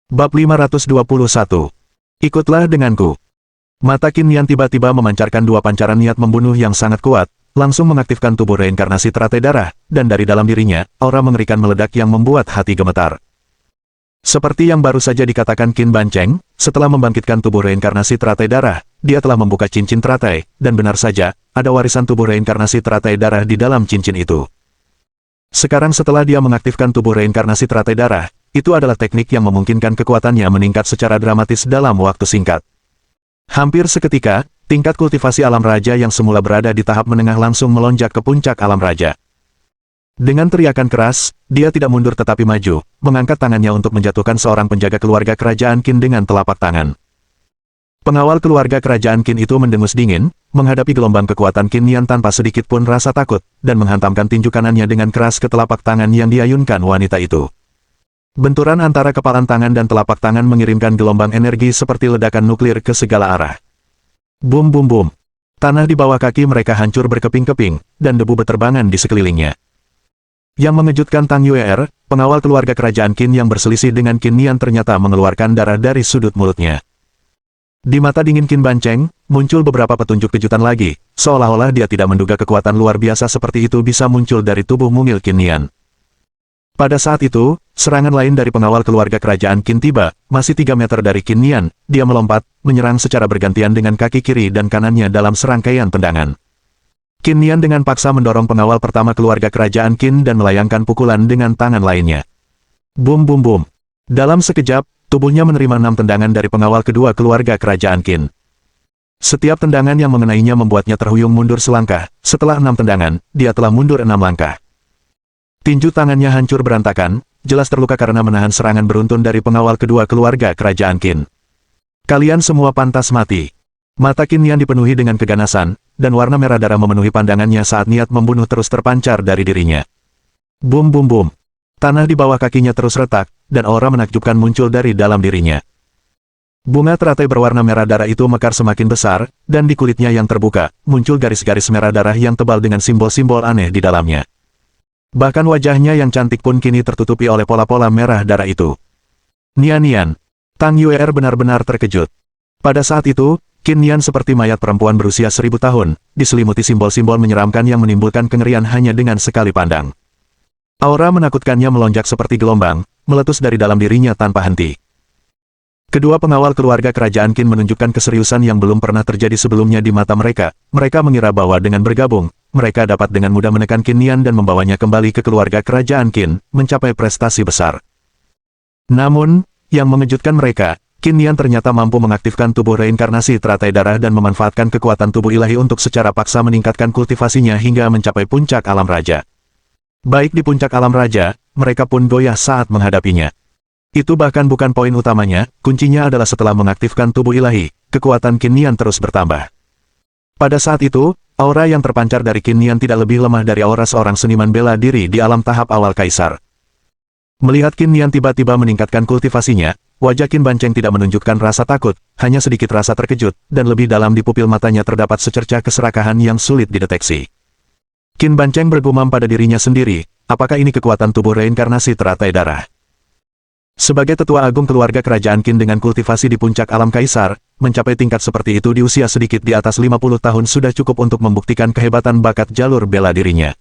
Bab 521. Ikutlah denganku. Mata Qin Nian tiba-tiba memancarkan dua pancaran niat membunuh yang sangat kuat, langsung mengaktifkan tubuh reinkarnasi teratai darah, dan dari dalam dirinya, aura mengerikan meledak yang membuat hati gemetar. Seperti yang baru saja dikatakan Qin Bancheng, setelah membangkitkan tubuh reinkarnasi teratai darah, dia telah membuka cincin teratai, dan benar saja, ada warisan tubuh reinkarnasi teratai darah di dalam cincin itu. Sekarang setelah dia mengaktifkan tubuh reinkarnasi teratai darah, itu adalah teknik yang memungkinkan kekuatannya meningkat secara dramatis dalam waktu singkat. Hampir seketika, tingkat kultivasi alam raja yang semula berada di tahap menengah langsung melonjak ke puncak alam raja. Dengan teriakan keras, dia tidak mundur tetapi maju, mengangkat tangannya untuk menjatuhkan seorang penjaga keluarga kerajaan Qin dengan telapak tangan. Pengawal keluarga kerajaan Qin itu mendengus dingin, menghadapi gelombang kekuatan Qin Nian tanpa sedikit pun rasa takut, dan menghantamkan tinju kanannya dengan keras ke telapak tangan yang diayunkan wanita itu. Benturan antara kepalan tangan dan telapak tangan mengirimkan gelombang energi seperti ledakan nuklir ke segala arah. Bum bum bum. Tanah di bawah kaki mereka hancur berkeping-keping, dan debu berterbangan di sekelilingnya. Yang mengejutkan Tang Yue'er, pengawal keluarga kerajaan Qin yang berselisih dengan Qin Nian ternyata mengeluarkan darah dari sudut mulutnya. Di mata dingin Qin Bancheng, muncul beberapa petunjuk kejutan lagi, seolah-olah dia tidak menduga kekuatan luar biasa seperti itu bisa muncul dari tubuh mungil Qin Nian. Pada saat itu, serangan lain dari pengawal keluarga kerajaan Qin tiba, masih 3 meter dari Qin Nian, dia melompat, menyerang secara bergantian dengan kaki kiri dan kanannya dalam serangkaian tendangan. Qin Nian dengan paksa mendorong pengawal pertama keluarga kerajaan Qin dan melayangkan pukulan dengan tangan lainnya. Bum bum bum. Dalam sekejap, tubuhnya menerima 6 tendangan dari pengawal kedua keluarga kerajaan Qin. Setiap tendangan yang mengenainya membuatnya terhuyung mundur selangkah, setelah 6 tendangan, dia telah mundur 6 langkah. Tinju tangannya hancur berantakan, jelas terluka karena menahan serangan beruntun dari pengawal kedua keluarga kerajaan Qin. Kalian semua pantas mati. Mata Qin Nian dipenuhi dengan keganasan, dan warna merah darah memenuhi pandangannya saat niat membunuh terus terpancar dari dirinya. Bum bum bum. Tanah di bawah kakinya terus retak, dan aura menakjubkan muncul dari dalam dirinya. Bunga teratai berwarna merah darah itu mekar semakin besar, dan di kulitnya yang terbuka, muncul garis-garis merah darah yang tebal dengan simbol-simbol aneh di dalamnya. Bahkan wajahnya yang cantik pun kini tertutupi oleh pola-pola merah darah itu. Nian, Tang Yue'er benar-benar terkejut. Pada saat itu, Qin Nian seperti mayat perempuan berusia 1000 tahun, diselimuti simbol-simbol menyeramkan yang menimbulkan kengerian hanya dengan sekali pandang. Aura menakutkannya melonjak seperti gelombang, meletus dari dalam dirinya tanpa henti. Kedua pengawal keluarga kerajaan Qin menunjukkan keseriusan yang belum pernah terjadi sebelumnya di mata mereka. Mereka mengira bahwa dengan bergabung, mereka dapat dengan mudah menekan Qin Nian dan membawanya kembali ke keluarga kerajaan Qin, mencapai prestasi besar. Namun, yang mengejutkan mereka, Qin Nian ternyata mampu mengaktifkan tubuh reinkarnasi teratai darah dan memanfaatkan kekuatan tubuh ilahi untuk secara paksa meningkatkan kultivasinya hingga mencapai puncak alam raja. Baik di puncak alam raja, mereka pun goyah saat menghadapinya. Itu bahkan bukan poin utamanya, kuncinya adalah setelah mengaktifkan tubuh ilahi, kekuatan Qin Nian terus bertambah. Pada saat itu, aura yang terpancar dari Qin Nian tidak lebih lemah dari aura seorang seniman bela diri di alam tahap awal kaisar. Melihat Qin Nian tiba-tiba meningkatkan kultivasinya, wajah Qin Bancheng tidak menunjukkan rasa takut, hanya sedikit rasa terkejut, dan lebih dalam di pupil matanya terdapat secercah keserakahan yang sulit dideteksi. Qin Bancheng bergumam pada dirinya sendiri, apakah ini kekuatan tubuh reinkarnasi teratai darah? Sebagai tetua agung keluarga kerajaan Qin dengan kultivasi di puncak alam kaisar, mencapai tingkat seperti itu di usia sedikit di atas 50 tahun sudah cukup untuk membuktikan kehebatan bakat jalur bela dirinya.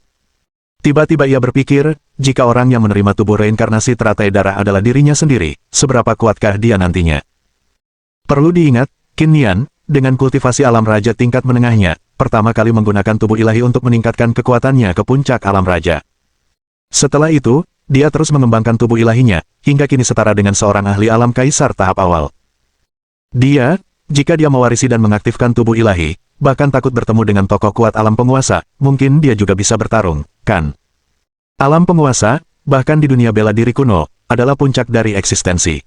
Tiba-tiba ia berpikir, jika orang yang menerima tubuh reinkarnasi teratai darah adalah dirinya sendiri, seberapa kuatkah dia nantinya? Perlu diingat, Qin Nian, dengan kultivasi alam raja tingkat menengahnya, pertama kali menggunakan tubuh ilahi untuk meningkatkan kekuatannya ke puncak alam raja. Setelah itu, dia terus mengembangkan tubuh ilahinya, hingga kini setara dengan seorang ahli alam kaisar tahap awal. Dia, jika dia mewarisi dan mengaktifkan tubuh ilahi, bahkan takut bertemu dengan tokoh kuat alam penguasa, mungkin dia juga bisa bertarung, kan? Alam penguasa, bahkan di dunia bela diri kuno, adalah puncak dari eksistensi.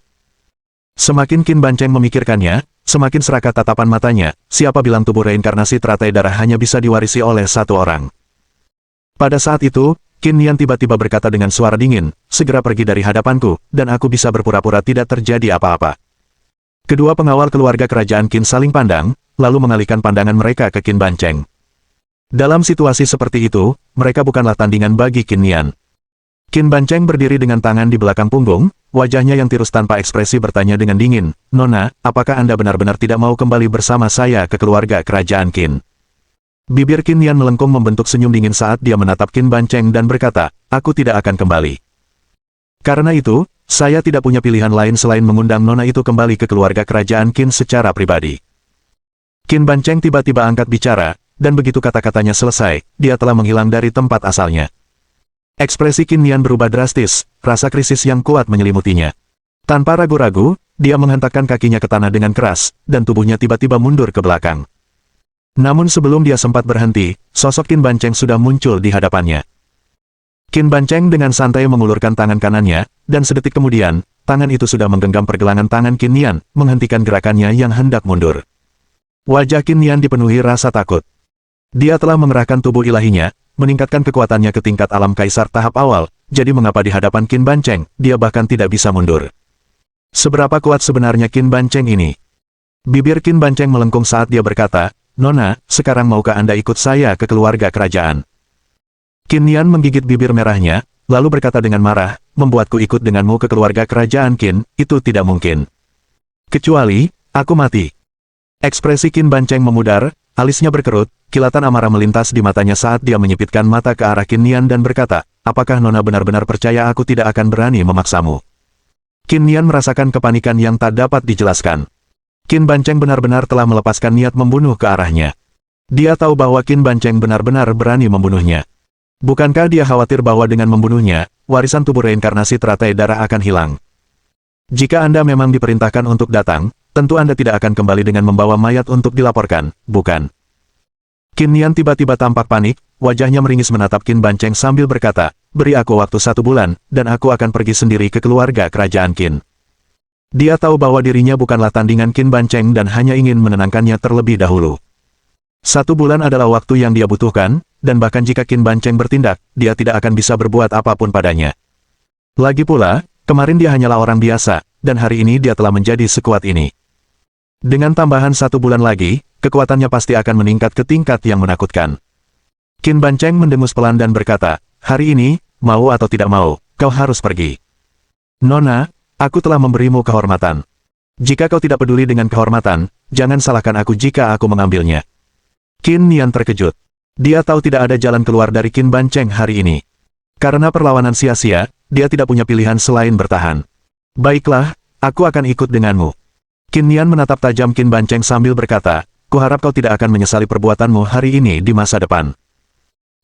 Semakin Qin Bancheng memikirkannya, semakin serakah tatapan matanya, siapa bilang tubuh reinkarnasi teratai darah hanya bisa diwarisi oleh satu orang. Pada saat itu, Qin Nian tiba-tiba berkata dengan suara dingin, segera pergi dari hadapanku, dan aku bisa berpura-pura tidak terjadi apa-apa. Kedua pengawal keluarga kerajaan Qin saling pandang, lalu mengalihkan pandangan mereka ke Qin Bancheng. Dalam situasi seperti itu, mereka bukanlah tandingan bagi Qin Nian. Qin Bancheng berdiri dengan tangan di belakang punggung, wajahnya yang tirus tanpa ekspresi bertanya dengan dingin, "Nona, apakah Anda benar-benar tidak mau kembali bersama saya ke keluarga kerajaan Qin?" Bibir Qin Nian melengkung membentuk senyum dingin saat dia menatap Qin Bancheng dan berkata, "Aku tidak akan kembali. Karena itu, saya tidak punya pilihan lain selain mengundang Nona itu kembali ke keluarga kerajaan Qin secara pribadi." Qin Bancheng tiba-tiba angkat bicara, dan begitu kata-katanya selesai, dia telah menghilang dari tempat asalnya. Ekspresi Qin Nian berubah drastis, rasa krisis yang kuat menyelimutinya. Tanpa ragu-ragu, dia menghentakkan kakinya ke tanah dengan keras, dan tubuhnya tiba-tiba mundur ke belakang. Namun sebelum dia sempat berhenti, sosok Qin Bancheng sudah muncul di hadapannya. Qin Bancheng dengan santai mengulurkan tangan kanannya, dan sedetik kemudian, tangan itu sudah menggenggam pergelangan tangan Qin Nian, menghentikan gerakannya yang hendak mundur. Wajah Qin Nian dipenuhi rasa takut. Dia telah mengerahkan tubuh ilahinya, meningkatkan kekuatannya ke tingkat alam kaisar tahap awal, jadi mengapa di hadapan Qin Bancheng, dia bahkan tidak bisa mundur. Seberapa kuat sebenarnya Qin Bancheng ini? Bibir Qin Bancheng melengkung saat dia berkata, "Nona, sekarang maukah Anda ikut saya ke keluarga kerajaan?" Qin Nian menggigit bibir merahnya, lalu berkata dengan marah, "Membuatku ikut denganmu ke keluarga kerajaan Qin, itu tidak mungkin. Kecuali, aku mati." Ekspresi Qin Bancheng memudar, alisnya berkerut, kilatan amarah melintas di matanya saat dia menyipitkan mata ke arah Qin Nian dan berkata, "Apakah Nona benar-benar percaya aku tidak akan berani memaksamu?" Qin Nian merasakan kepanikan yang tak dapat dijelaskan. Qin Bancheng benar-benar telah melepaskan niat membunuh ke arahnya. Dia tahu bahwa Qin Bancheng benar-benar berani membunuhnya. Bukankah dia khawatir bahwa dengan membunuhnya, warisan tubuh reinkarnasi teratai darah akan hilang? Jika Anda memang diperintahkan untuk datang, tentu Anda tidak akan kembali dengan membawa mayat untuk dilaporkan, bukan? Qin Nian tiba-tiba tampak panik, wajahnya meringis menatap Qin Bancheng sambil berkata, "Beri aku waktu 1 bulan, dan aku akan pergi sendiri ke keluarga kerajaan Qin." Dia tahu bahwa dirinya bukanlah tandingan Qin Bancheng dan hanya ingin menenangkannya terlebih dahulu. 1 bulan adalah waktu yang dia butuhkan, dan bahkan jika Qin Bancheng bertindak, dia tidak akan bisa berbuat apapun padanya. Lagi pula, kemarin dia hanyalah orang biasa, dan hari ini dia telah menjadi sekuat ini. Dengan tambahan 1 bulan lagi, kekuatannya pasti akan meningkat ke tingkat yang menakutkan. Qin Bancheng mendengus pelan dan berkata, "Hari ini, mau atau tidak mau, kau harus pergi. Nona, aku telah memberimu kehormatan. Jika kau tidak peduli dengan kehormatan, jangan salahkan aku jika aku mengambilnya." Qin Nian terkejut. Dia tahu tidak ada jalan keluar dari Qin Bancheng hari ini. Karena perlawanan sia-sia, dia tidak punya pilihan selain bertahan. "Baiklah, aku akan ikut denganmu." Qin Nian menatap tajam Qin Bancheng sambil berkata, "Kuharap kau tidak akan menyesali perbuatanmu hari ini di masa depan."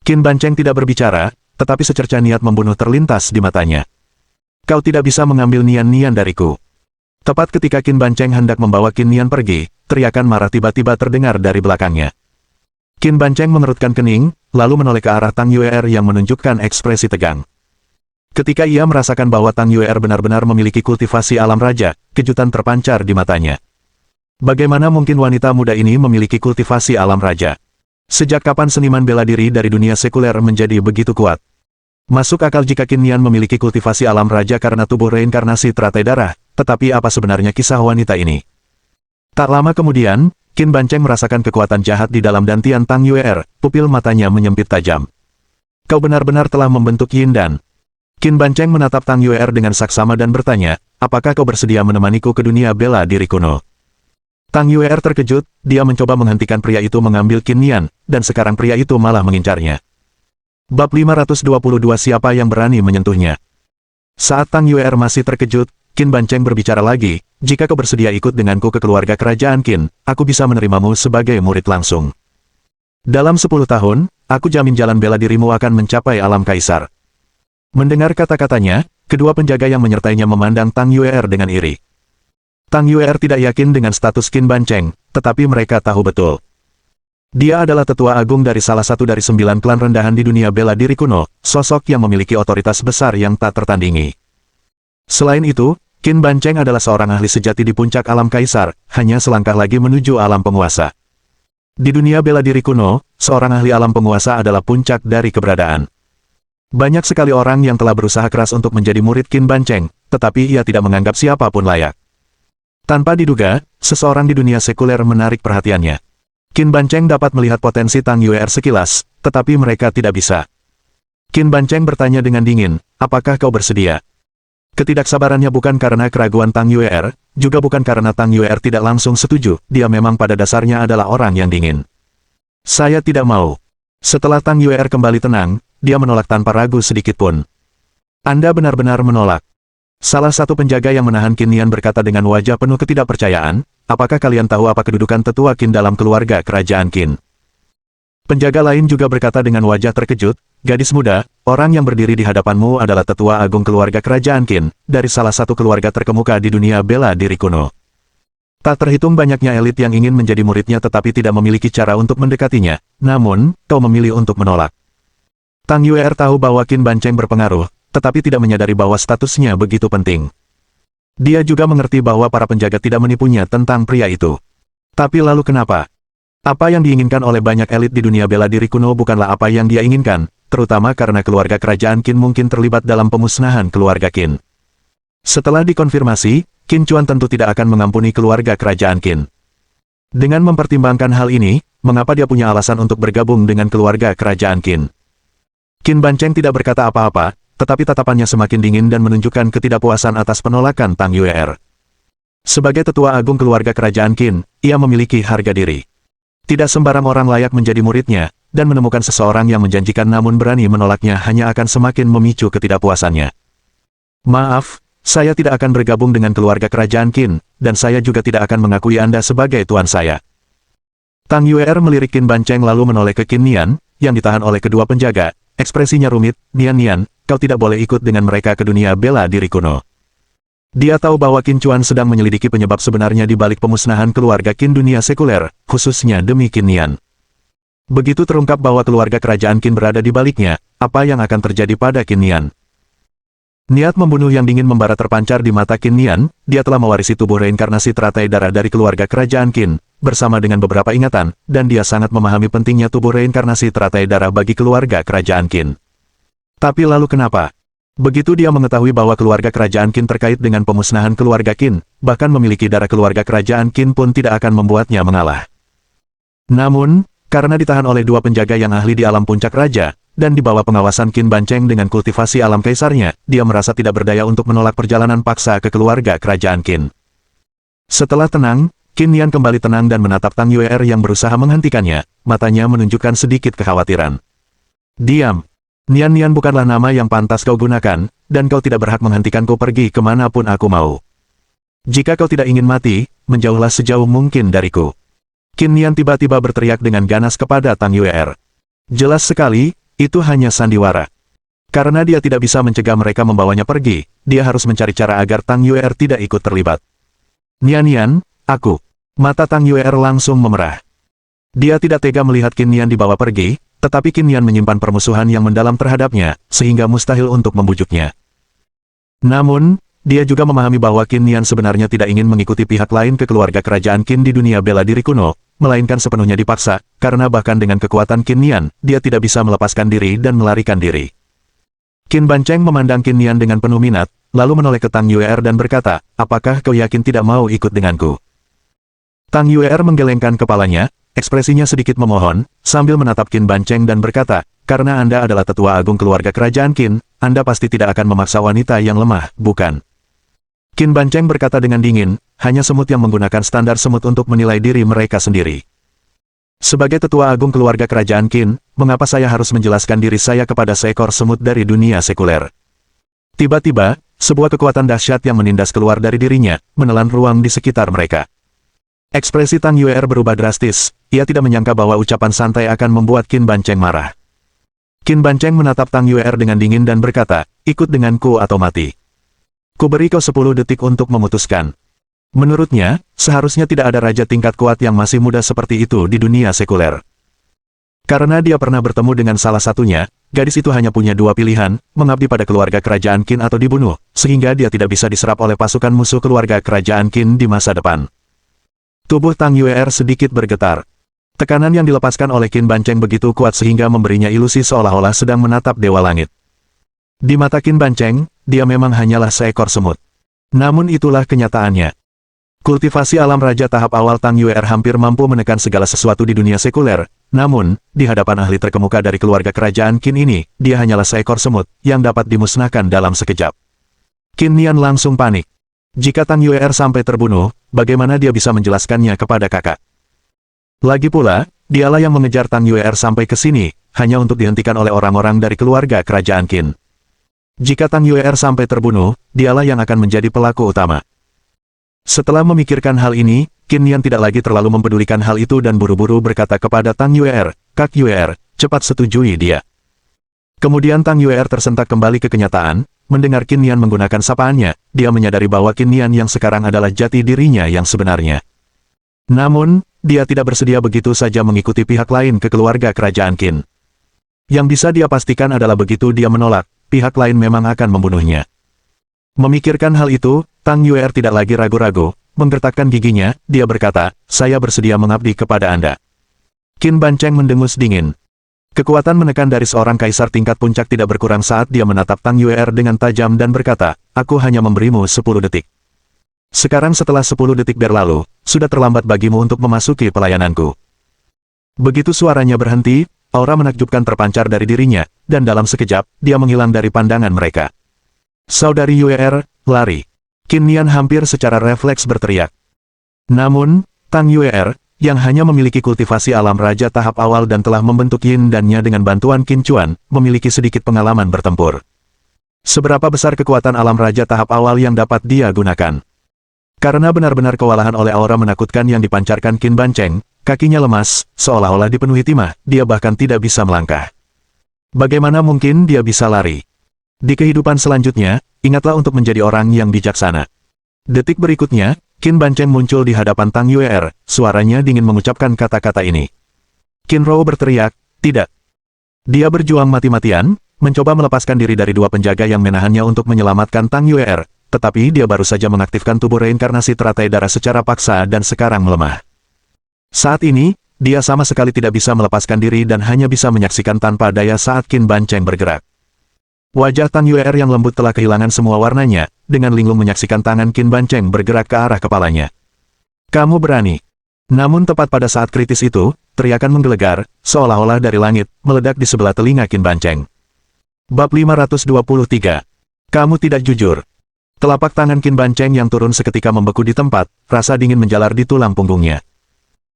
Qin Bancheng tidak berbicara, tetapi secerca niat membunuh terlintas di matanya. "Kau tidak bisa mengambil Nian dariku." Tepat ketika Qin Bancheng hendak membawa Qin Nian pergi, teriakan marah tiba-tiba terdengar dari belakangnya. Qin Bancheng mengerutkan kening, lalu menoleh ke arah Tang Yue'er yang menunjukkan ekspresi tegang. Ketika ia merasakan bahwa Tang Yue'er benar-benar memiliki kultivasi alam raja, kejutan terpancar di matanya. Bagaimana mungkin wanita muda ini memiliki kultivasi alam raja? Sejak kapan seniman bela diri dari dunia sekuler menjadi begitu kuat? Masuk akal jika Qin Nian memiliki kultivasi alam raja karena tubuh reinkarnasi teratai darah, tetapi apa sebenarnya kisah wanita ini? Tak lama kemudian, Qin Bancheng merasakan kekuatan jahat di dalam dantian Tang Yue'er, pupil matanya menyempit tajam. "Kau benar-benar telah membentuk Yin Dan." Qin Bancheng menatap Tang Yue'er dengan saksama dan bertanya, "Apakah kau bersedia menemaniku ke dunia bela diri kuno?" Tang Yue'er terkejut, dia mencoba menghentikan pria itu mengambil Qin Nian, dan sekarang pria itu malah mengincarnya. Bab 522 Siapa yang berani menyentuhnya? Saat Tang Yue'er masih terkejut, Qin Bancheng berbicara lagi, "Jika kau bersedia ikut denganku ke keluarga kerajaan Qin, aku bisa menerimamu sebagai murid langsung. Dalam 10 tahun, aku jamin jalan bela dirimu akan mencapai alam kaisar." Mendengar kata-katanya, kedua penjaga yang menyertainya memandang Tang Yue'er dengan iri. Tang Yue'er tidak yakin dengan status Qin Bancheng, tetapi mereka tahu betul. Dia adalah tetua agung dari salah satu dari 9 klan rendahan di dunia bela diri kuno, sosok yang memiliki otoritas besar yang tak tertandingi. Selain itu, Qin Bancheng adalah seorang ahli sejati di puncak alam kaisar, hanya selangkah lagi menuju alam penguasa. Di dunia bela diri kuno, seorang ahli alam penguasa adalah puncak dari keberadaan. Banyak sekali orang yang telah berusaha keras untuk menjadi murid Qin Bancheng, tetapi ia tidak menganggap siapapun layak. Tanpa diduga, seseorang di dunia sekuler menarik perhatiannya. Qin Bancheng dapat melihat potensi Tang Yue'er sekilas, tetapi mereka tidak bisa. Qin Bancheng bertanya dengan dingin, "Apakah kau bersedia?" Ketidaksabarannya bukan karena keraguan Tang Yue'er, juga bukan karena Tang Yue'er tidak langsung setuju, dia memang pada dasarnya adalah orang yang dingin. Saya tidak mau. Setelah Tang Yue'er kembali tenang, dia menolak tanpa ragu sedikitpun. Anda benar-benar menolak. Salah satu penjaga yang menahan Qin Nian berkata dengan wajah penuh ketidakpercayaan, apakah kalian tahu apa kedudukan tetua Qin dalam keluarga kerajaan Qin? Penjaga lain juga berkata dengan wajah terkejut, gadis muda, orang yang berdiri di hadapanmu adalah tetua agung keluarga kerajaan Qin, dari salah satu keluarga terkemuka di dunia bela diri kuno. Tak terhitung banyaknya elit yang ingin menjadi muridnya tetapi tidak memiliki cara untuk mendekatinya, namun, kau memilih untuk menolak. Tang Yue'er tahu bahwa Qin Bancheng berpengaruh, tetapi tidak menyadari bahwa statusnya begitu penting. Dia juga mengerti bahwa para penjaga tidak menipunya tentang pria itu. Tapi lalu kenapa? Apa yang diinginkan oleh banyak elit di dunia bela diri kuno bukanlah apa yang dia inginkan, terutama karena keluarga kerajaan Qin mungkin terlibat dalam pemusnahan keluarga Qin. Setelah dikonfirmasi, Qin Chuan tentu tidak akan mengampuni keluarga kerajaan Qin. Dengan mempertimbangkan hal ini, mengapa dia punya alasan untuk bergabung dengan keluarga kerajaan Qin? Qin Bancheng tidak berkata apa-apa, tetapi tatapannya semakin dingin dan menunjukkan ketidakpuasan atas penolakan Tang Yue'er. Sebagai tetua agung keluarga kerajaan Qin, ia memiliki harga diri. Tidak sembarang orang layak menjadi muridnya, dan menemukan seseorang yang menjanjikan namun berani menolaknya hanya akan semakin memicu ketidakpuasannya. Maaf, saya tidak akan bergabung dengan keluarga kerajaan Qin, dan saya juga tidak akan mengakui Anda sebagai tuan saya. Tang Yue'er melirik Qin Bancheng lalu menoleh ke Qin Nian, yang ditahan oleh kedua penjaga, ekspresinya rumit, Nian, kau tidak boleh ikut dengan mereka ke dunia bela diri kuno. Dia tahu bahwa Qin Chuan sedang menyelidiki penyebab sebenarnya di balik pemusnahan keluarga Qin dunia sekuler, khususnya demi Qin Nian. Begitu terungkap bahwa keluarga kerajaan Qin berada di baliknya, apa yang akan terjadi pada Qin Nian? Niat membunuh yang dingin membara terpancar di mata Qin Nian, dia telah mewarisi tubuh reinkarnasi teratai darah dari keluarga kerajaan Qin, bersama dengan beberapa ingatan, dan dia sangat memahami pentingnya tubuh reinkarnasi teratai darah bagi keluarga kerajaan Qin. Tapi lalu kenapa? Begitu dia mengetahui bahwa keluarga kerajaan Qin terkait dengan pemusnahan keluarga Qin, bahkan memiliki darah keluarga kerajaan Qin pun tidak akan membuatnya mengalah. Namun, karena ditahan oleh dua penjaga yang ahli di alam puncak raja, dan di bawah pengawasan Qin Bancheng dengan kultivasi alam kaisarnya, dia merasa tidak berdaya untuk menolak perjalanan paksa ke keluarga kerajaan Qin. Setelah tenang, Qin Nian kembali tenang dan menatap Tang Yue'er yang berusaha menghentikannya, matanya menunjukkan sedikit kekhawatiran. Diam. Nian bukanlah nama yang pantas kau gunakan, dan kau tidak berhak menghentikanku pergi kemanapun aku mau. Jika kau tidak ingin mati, menjauhlah sejauh mungkin dariku. Qin Nian tiba-tiba berteriak dengan ganas kepada Tang Yue'er. Jelas sekali, itu hanya sandiwara. Karena dia tidak bisa mencegah mereka membawanya pergi, dia harus mencari cara agar Tang Yue'er tidak ikut terlibat. Nian, aku. Mata Tang Yue'er langsung memerah. Dia tidak tega melihat Qin Nian dibawa pergi, tetapi Qin Nian menyimpan permusuhan yang mendalam terhadapnya, sehingga mustahil untuk membujuknya. Namun, dia juga memahami bahwa Qin Nian sebenarnya tidak ingin mengikuti pihak lain ke keluarga kerajaan Qin di dunia bela diri kuno, melainkan sepenuhnya dipaksa, karena bahkan dengan kekuatan Qin Nian, dia tidak bisa melepaskan diri dan melarikan diri. Qin Bancheng memandang Qin Nian dengan penuh minat, lalu menoleh ke Tang Yue'er dan berkata, apakah kau yakin tidak mau ikut denganku? Tang Yue'er menggelengkan kepalanya, ekspresinya sedikit memohon, sambil menatap Qin Bancheng dan berkata, karena Anda adalah tetua agung keluarga kerajaan Qin, Anda pasti tidak akan memaksa wanita yang lemah, bukan? Qin Bancheng berkata dengan dingin, hanya semut yang menggunakan standar semut untuk menilai diri mereka sendiri. Sebagai tetua agung keluarga kerajaan Qin, mengapa saya harus menjelaskan diri saya kepada seekor semut dari dunia sekuler? Tiba-tiba, sebuah kekuatan dahsyat yang menindas keluar dari dirinya, menelan ruang di sekitar mereka. Ekspresi Tang Yue'er berubah drastis, ia tidak menyangka bahwa ucapan santai akan membuat Qin Bancheng marah. Qin Bancheng menatap Tang Yue'er dengan dingin dan berkata, ikut denganku atau mati. Kuberi kau 10 detik untuk memutuskan. Menurutnya, seharusnya tidak ada raja tingkat kuat yang masih muda seperti itu di dunia sekuler. Karena dia pernah bertemu dengan salah satunya, gadis itu hanya punya dua pilihan, mengabdi pada keluarga kerajaan Qin atau dibunuh, sehingga dia tidak bisa diserap oleh pasukan musuh keluarga kerajaan Qin di masa depan. Tubuh Tang Yue'er sedikit bergetar. Tekanan yang dilepaskan oleh Qin Bancheng begitu kuat sehingga memberinya ilusi seolah-olah sedang menatap dewa langit. Di mata Qin Bancheng, dia memang hanyalah seekor semut. Namun itulah kenyataannya. Kultivasi alam raja tahap awal Tang Yue'er hampir mampu menekan segala sesuatu di dunia sekuler, namun, di hadapan ahli terkemuka dari keluarga kerajaan Qin ini, dia hanyalah seekor semut, yang dapat dimusnahkan dalam sekejap. Qin Nian langsung panik. Jika Tang Yue'er sampai terbunuh, bagaimana dia bisa menjelaskannya kepada kakak? Lagi pula, dialah yang mengejar Tang Yue'er sampai ke sini, hanya untuk dihentikan oleh orang-orang dari keluarga kerajaan Qin. Jika Tang Yue'er sampai terbunuh, dialah yang akan menjadi pelaku utama. Setelah memikirkan hal ini, Qin Nian tidak lagi terlalu mempedulikan hal itu dan buru-buru berkata kepada Tang Yue'er, "Kak Yue'er, cepat setujui dia." Kemudian Tang Yue'er tersentak kembali ke kenyataan, mendengar Qin Nian menggunakan sapaannya, dia menyadari bahwa Qin Nian yang sekarang adalah jati dirinya yang sebenarnya. Namun, dia tidak bersedia begitu saja mengikuti pihak lain ke keluarga kerajaan Qin. Yang bisa dia pastikan adalah begitu dia menolak, pihak lain memang akan membunuhnya. Memikirkan hal itu, Tang Yue'er tidak lagi ragu-ragu, menggertakkan giginya, dia berkata, "Saya bersedia mengabdi kepada Anda." Qin Bancheng mendengus dingin. Kekuatan menekan dari seorang kaisar tingkat puncak tidak berkurang saat dia menatap Tang Yue'er dengan tajam dan berkata, "Aku hanya memberimu 10 detik. Sekarang setelah 10 detik berlalu, sudah terlambat bagimu untuk memasuki pelayananku." Begitu suaranya berhenti, aura menakjubkan terpancar dari dirinya, dan dalam sekejap, dia menghilang dari pandangan mereka. "Saudari Yue'er, lari!" Qin Nian hampir secara refleks berteriak. Namun, Tang Yue'er, yang hanya memiliki kultivasi alam raja tahap awal dan telah membentuk yin dannya dengan bantuan Qin Chuan, memiliki sedikit pengalaman bertempur. Seberapa besar kekuatan alam raja tahap awal yang dapat dia gunakan? Karena benar-benar kewalahan oleh aura menakutkan yang dipancarkan Qin Bancheng, kakinya lemas, seolah-olah dipenuhi timah, dia bahkan tidak bisa melangkah. Bagaimana mungkin dia bisa lari? Di kehidupan selanjutnya, ingatlah untuk menjadi orang yang bijaksana. Detik berikutnya, Qin Bancheng muncul di hadapan Tang Yue'er, suaranya dingin mengucapkan kata-kata ini. Qin Rou berteriak, "Tidak." Dia berjuang mati-matian, mencoba melepaskan diri dari dua penjaga yang menahannya untuk menyelamatkan Tang Yue'er, tetapi dia baru saja mengaktifkan tubuh reinkarnasi teratai darah secara paksa dan sekarang melemah. Saat ini, dia sama sekali tidak bisa melepaskan diri dan hanya bisa menyaksikan tanpa daya saat Qin Bancheng bergerak. Wajah Tang Yue'er yang lembut telah kehilangan semua warnanya, dengan linglung menyaksikan tangan Qin Bancheng bergerak ke arah kepalanya. "Kamu berani." Namun tepat pada saat kritis itu, teriakan menggelegar, seolah-olah dari langit, meledak di sebelah telinga Qin Bancheng. Bab 523. Kamu tidak jujur. Telapak tangan Qin Bancheng yang turun seketika membeku di tempat, rasa dingin menjalar di tulang punggungnya.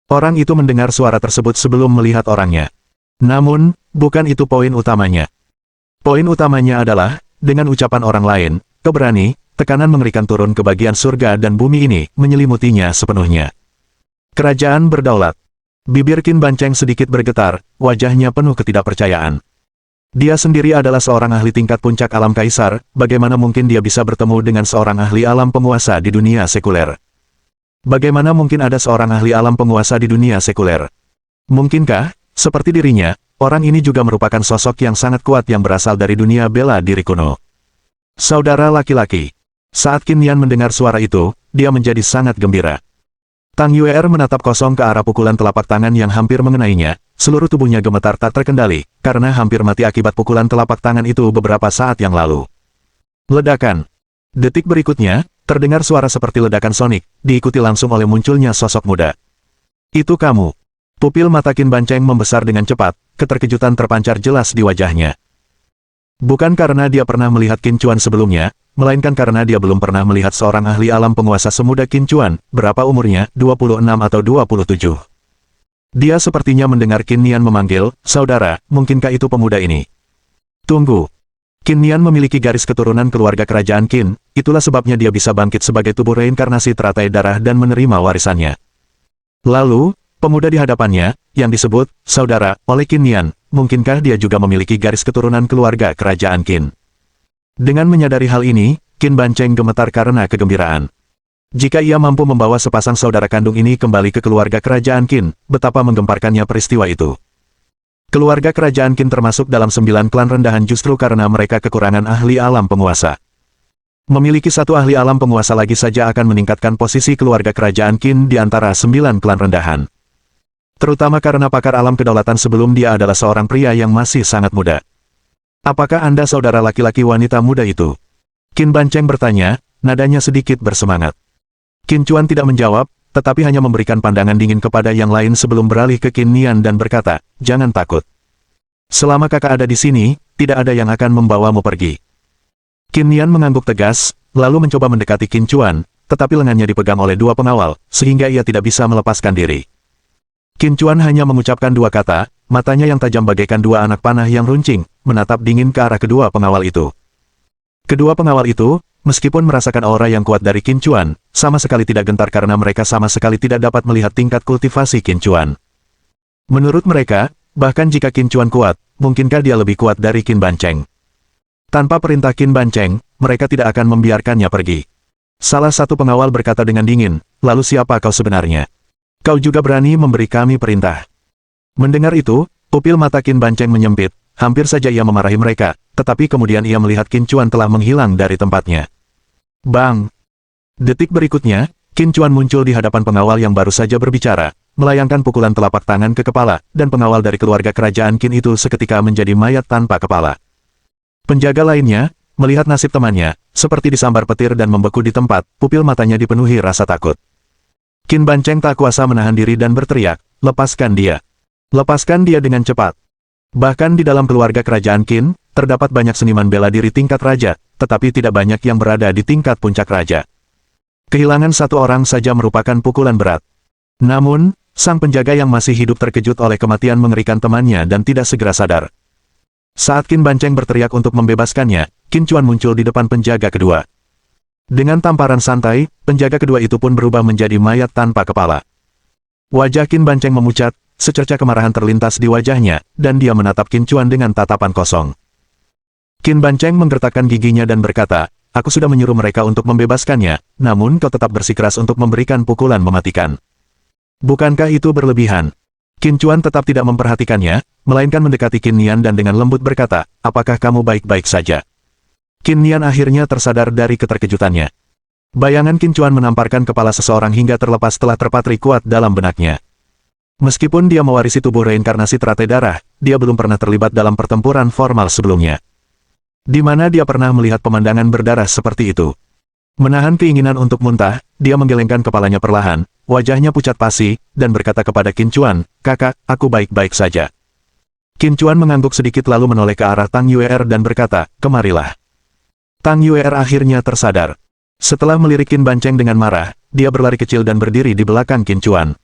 Orang itu mendengar suara tersebut sebelum melihat orangnya. Namun, bukan itu poin utamanya. Poin utamanya adalah, dengan ucapan orang lain, keberani, tekanan mengerikan turun ke bagian surga dan bumi ini, menyelimutinya sepenuhnya. Kerajaan berdaulat. Bibir Qin Bancheng sedikit bergetar, wajahnya penuh ketidakpercayaan. Dia sendiri adalah seorang ahli tingkat puncak alam kaisar, bagaimana mungkin dia bisa bertemu dengan seorang ahli alam penguasa di dunia sekuler? Bagaimana mungkin ada seorang ahli alam penguasa di dunia sekuler? Mungkinkah, seperti dirinya, orang ini juga merupakan sosok yang sangat kuat yang berasal dari dunia bela diri kuno? Saudara laki-laki. Saat Qin Nian mendengar suara itu, dia menjadi sangat gembira. Tang Yue'er menatap kosong ke arah pukulan telapak tangan yang hampir mengenainya, seluruh tubuhnya gemetar tak terkendali, karena hampir mati akibat pukulan telapak tangan itu beberapa saat yang lalu. Ledakan. Detik berikutnya, terdengar suara seperti ledakan sonik, diikuti langsung oleh munculnya sosok muda. "Itu kamu." Pupil mata Qin Bancheng membesar dengan cepat, keterkejutan terpancar jelas di wajahnya. Bukan karena dia pernah melihat Qin Chuan sebelumnya, melainkan karena dia belum pernah melihat seorang ahli alam penguasa semuda Qin Chuan, berapa umurnya, 26 atau 27. Dia sepertinya mendengar Qin Nian memanggil, "Saudara, mungkinkah itu pemuda ini?" Tunggu. Qin Nian memiliki garis keturunan keluarga kerajaan Qin, itulah sebabnya dia bisa bangkit sebagai tubuh reinkarnasi teratai darah dan menerima warisannya. Lalu, pemuda di hadapannya, yang disebut, "Saudara," oleh Qin Nian, mungkinkah dia juga memiliki garis keturunan keluarga kerajaan Qin? Dengan menyadari hal ini, Qin Bancheng gemetar karena kegembiraan. Jika ia mampu membawa sepasang saudara kandung ini kembali ke keluarga kerajaan Qin, betapa menggemparkannya peristiwa itu. Keluarga kerajaan Qin termasuk dalam 9 klan rendahan justru karena mereka kekurangan ahli alam penguasa. Memiliki satu ahli alam penguasa lagi saja akan meningkatkan posisi keluarga kerajaan Qin di antara 9 klan rendahan. Terutama karena pakar alam kedaulatan sebelum dia adalah seorang pria yang masih sangat muda. "Apakah Anda saudara laki-laki wanita muda itu?" Qin Bancheng bertanya, nadanya sedikit bersemangat. Qin Chuan tidak menjawab, tetapi hanya memberikan pandangan dingin kepada yang lain sebelum beralih ke Qin Nian dan berkata, "Jangan takut. Selama kakak ada di sini, tidak ada yang akan membawamu pergi." Qin Nian mengangguk tegas, lalu mencoba mendekati Qin Chuan, tetapi lengannya dipegang oleh dua pengawal, sehingga ia tidak bisa melepaskan diri. Qin Chuan hanya mengucapkan dua kata, matanya yang tajam bagaikan dua anak panah yang runcing, menatap dingin ke arah kedua pengawal itu. Kedua pengawal itu, meskipun merasakan aura yang kuat dari Qin Chuan, sama sekali tidak gentar karena mereka sama sekali tidak dapat melihat tingkat kultivasi Qin Chuan. Menurut mereka, bahkan jika Qin Chuan kuat, mungkinkah dia lebih kuat dari Qin Bancheng? Tanpa perintah Qin Bancheng, mereka tidak akan membiarkannya pergi. Salah satu pengawal berkata dengan dingin, lalu siapa kau sebenarnya? Kau juga berani memberi kami perintah. Mendengar itu, pupil mata Qin Bancheng menyempit, hampir saja ia memarahi mereka, tetapi kemudian ia melihat Qin Chuan telah menghilang dari tempatnya. Bang! Detik berikutnya, Qin Chuan muncul di hadapan pengawal yang baru saja berbicara, melayangkan pukulan telapak tangan ke kepala, dan pengawal dari keluarga kerajaan Qin itu seketika menjadi mayat tanpa kepala. Penjaga lainnya, melihat nasib temannya, seperti disambar petir dan membeku di tempat, pupil matanya dipenuhi rasa takut. Qin Bancheng tak kuasa menahan diri dan berteriak, lepaskan dia. Lepaskan dia dengan cepat. Bahkan di dalam keluarga kerajaan Qin, terdapat banyak seniman bela diri tingkat raja, tetapi tidak banyak yang berada di tingkat puncak raja. Kehilangan satu orang saja merupakan pukulan berat. Namun, sang penjaga yang masih hidup terkejut oleh kematian mengerikan temannya dan tidak segera sadar. Saat Qin Bancheng berteriak untuk membebaskannya, Qin Chuan muncul di depan penjaga kedua. Dengan tamparan santai, penjaga kedua itu pun berubah menjadi mayat tanpa kepala. Wajah Qin Bancheng memucat, secerca kemarahan terlintas di wajahnya, dan dia menatap Qin Chuan dengan tatapan kosong. Qin Bancheng menggertakkan giginya dan berkata, aku sudah menyuruh mereka untuk membebaskannya, namun kau tetap bersikeras untuk memberikan pukulan mematikan. Bukankah itu berlebihan? Qin Chuan tetap tidak memperhatikannya, melainkan mendekati Qin Nian dan dengan lembut berkata, apakah kamu baik-baik saja? Qin Nian akhirnya tersadar dari keterkejutannya. Bayangan Qin Chuan menamparkan kepala seseorang hingga terlepas setelah terpatri kuat dalam benaknya. Meskipun dia mewarisi tubuh reinkarnasi teratai darah, dia belum pernah terlibat dalam pertempuran formal sebelumnya. Di mana dia pernah melihat pemandangan berdarah seperti itu. Menahan keinginan untuk muntah, dia menggelengkan kepalanya perlahan, wajahnya pucat pasi, dan berkata kepada Qin Chuan, kakak, aku baik-baik saja. Qin Chuan mengangguk sedikit lalu menoleh ke arah Tang Yuer dan berkata, kemarilah. Tang Yuer akhirnya tersadar. Setelah melirik Qin Bancheng dengan marah, dia berlari kecil dan berdiri di belakang Qin Chuan.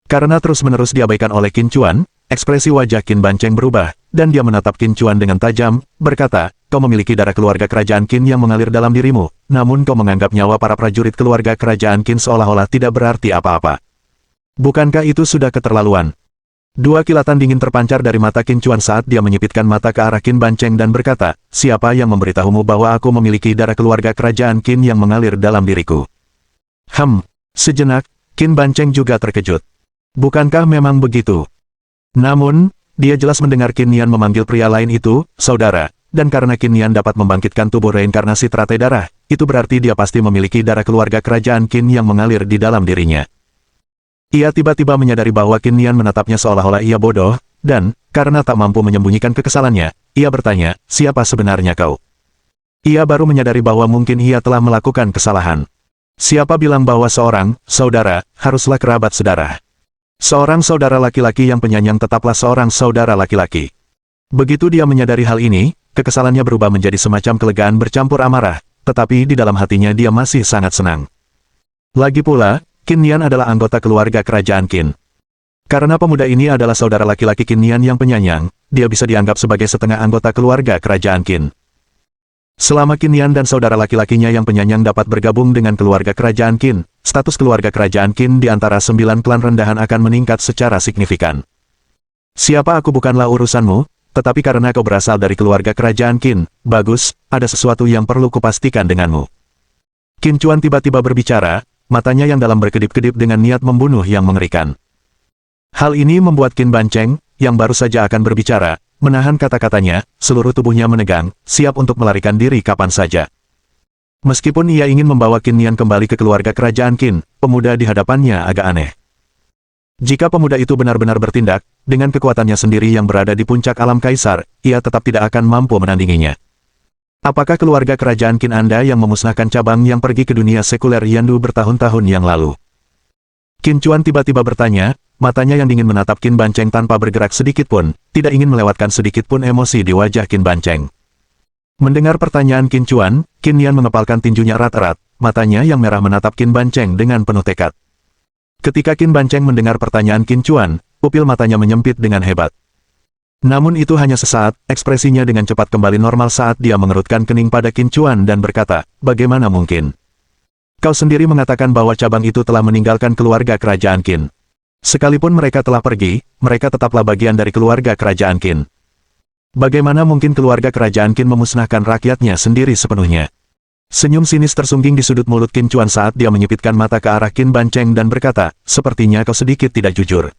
Karena terus-menerus diabaikan oleh Qin Chuan, ekspresi wajah Qin Bancheng berubah, dan dia menatap Qin Chuan dengan tajam, berkata, kau memiliki darah keluarga kerajaan Qin yang mengalir dalam dirimu, namun kau menganggap nyawa para prajurit keluarga kerajaan Qin seolah-olah tidak berarti apa-apa. Bukankah itu sudah keterlaluan? Dua kilatan dingin terpancar dari mata Qin Chuan saat dia menyipitkan mata ke arah Qin Bancheng dan berkata, siapa yang memberitahumu bahwa aku memiliki darah keluarga kerajaan Qin yang mengalir dalam diriku? Sejenak, Qin Bancheng juga terkejut. Bukankah memang begitu? Namun, dia jelas mendengar Qin Nian memanggil pria lain itu, saudara, dan karena Qin Nian dapat membangkitkan tubuh reinkarnasi teratai darah, itu berarti dia pasti memiliki darah keluarga kerajaan Qin yang mengalir di dalam dirinya. Ia tiba-tiba menyadari bahwa Qin Nian menatapnya seolah-olah ia bodoh, dan, karena tak mampu menyembunyikan kekesalannya, ia bertanya, siapa sebenarnya kau? Ia baru menyadari bahwa mungkin ia telah melakukan kesalahan. Siapa bilang bahwa seorang saudara haruslah kerabat sedarah? Seorang saudara laki-laki yang penyayang tetaplah seorang saudara laki-laki. Begitu dia menyadari hal ini, kekesalannya berubah menjadi semacam kelegaan bercampur amarah, tetapi di dalam hatinya dia masih sangat senang. Lagi pula, Qin Nian adalah anggota keluarga kerajaan Qin. Karena pemuda ini adalah saudara laki-laki Qin Nian yang penyayang, dia bisa dianggap sebagai setengah anggota keluarga kerajaan Qin. Selama Qin Nian dan saudara laki-lakinya yang penyayang dapat bergabung dengan keluarga kerajaan Qin, status keluarga kerajaan Qin di antara 9 klan rendahan akan meningkat secara signifikan. Siapa aku bukanlah urusanmu, tetapi karena kau berasal dari keluarga kerajaan Qin, bagus, ada sesuatu yang perlu kupastikan denganmu. Qin Chuan tiba-tiba berbicara, matanya yang dalam berkedip-kedip dengan niat membunuh yang mengerikan. Hal ini membuat Qin Bancheng, yang baru saja akan berbicara, menahan kata-katanya, seluruh tubuhnya menegang, siap untuk melarikan diri kapan saja. Meskipun ia ingin membawa Qin Nian kembali ke keluarga kerajaan Qin, pemuda di hadapannya agak aneh. Jika pemuda itu benar-benar bertindak, dengan kekuatannya sendiri yang berada di puncak alam kaisar, ia tetap tidak akan mampu menandinginya. Apakah keluarga kerajaan Qin Anda yang memusnahkan cabang yang pergi ke dunia sekuler Yandu bertahun-tahun yang lalu? Qin Chuan tiba-tiba bertanya, matanya yang dingin menatap Qin Bancheng tanpa bergerak sedikit pun, tidak ingin melewatkan sedikit pun emosi di wajah Qin Bancheng. Mendengar pertanyaan Qin Chuan, Qin Nian mengepalkan tinjunya erat-erat, matanya yang merah menatap Qin Bancheng dengan penuh tekad. Ketika Qin Bancheng mendengar pertanyaan Qin Chuan, pupil matanya menyempit dengan hebat. Namun itu hanya sesaat, ekspresinya dengan cepat kembali normal saat dia mengerutkan kening pada Qin Chuan dan berkata, bagaimana mungkin? Kau sendiri mengatakan bahwa cabang itu telah meninggalkan keluarga kerajaan Qin. Sekalipun mereka telah pergi, mereka tetaplah bagian dari keluarga kerajaan Qin. Bagaimana mungkin keluarga kerajaan Qin memusnahkan rakyatnya sendiri sepenuhnya? Senyum sinis tersungging di sudut mulut Qin Chuan saat dia menyipitkan mata ke arah Qin Bancheng dan berkata, sepertinya kau sedikit tidak jujur.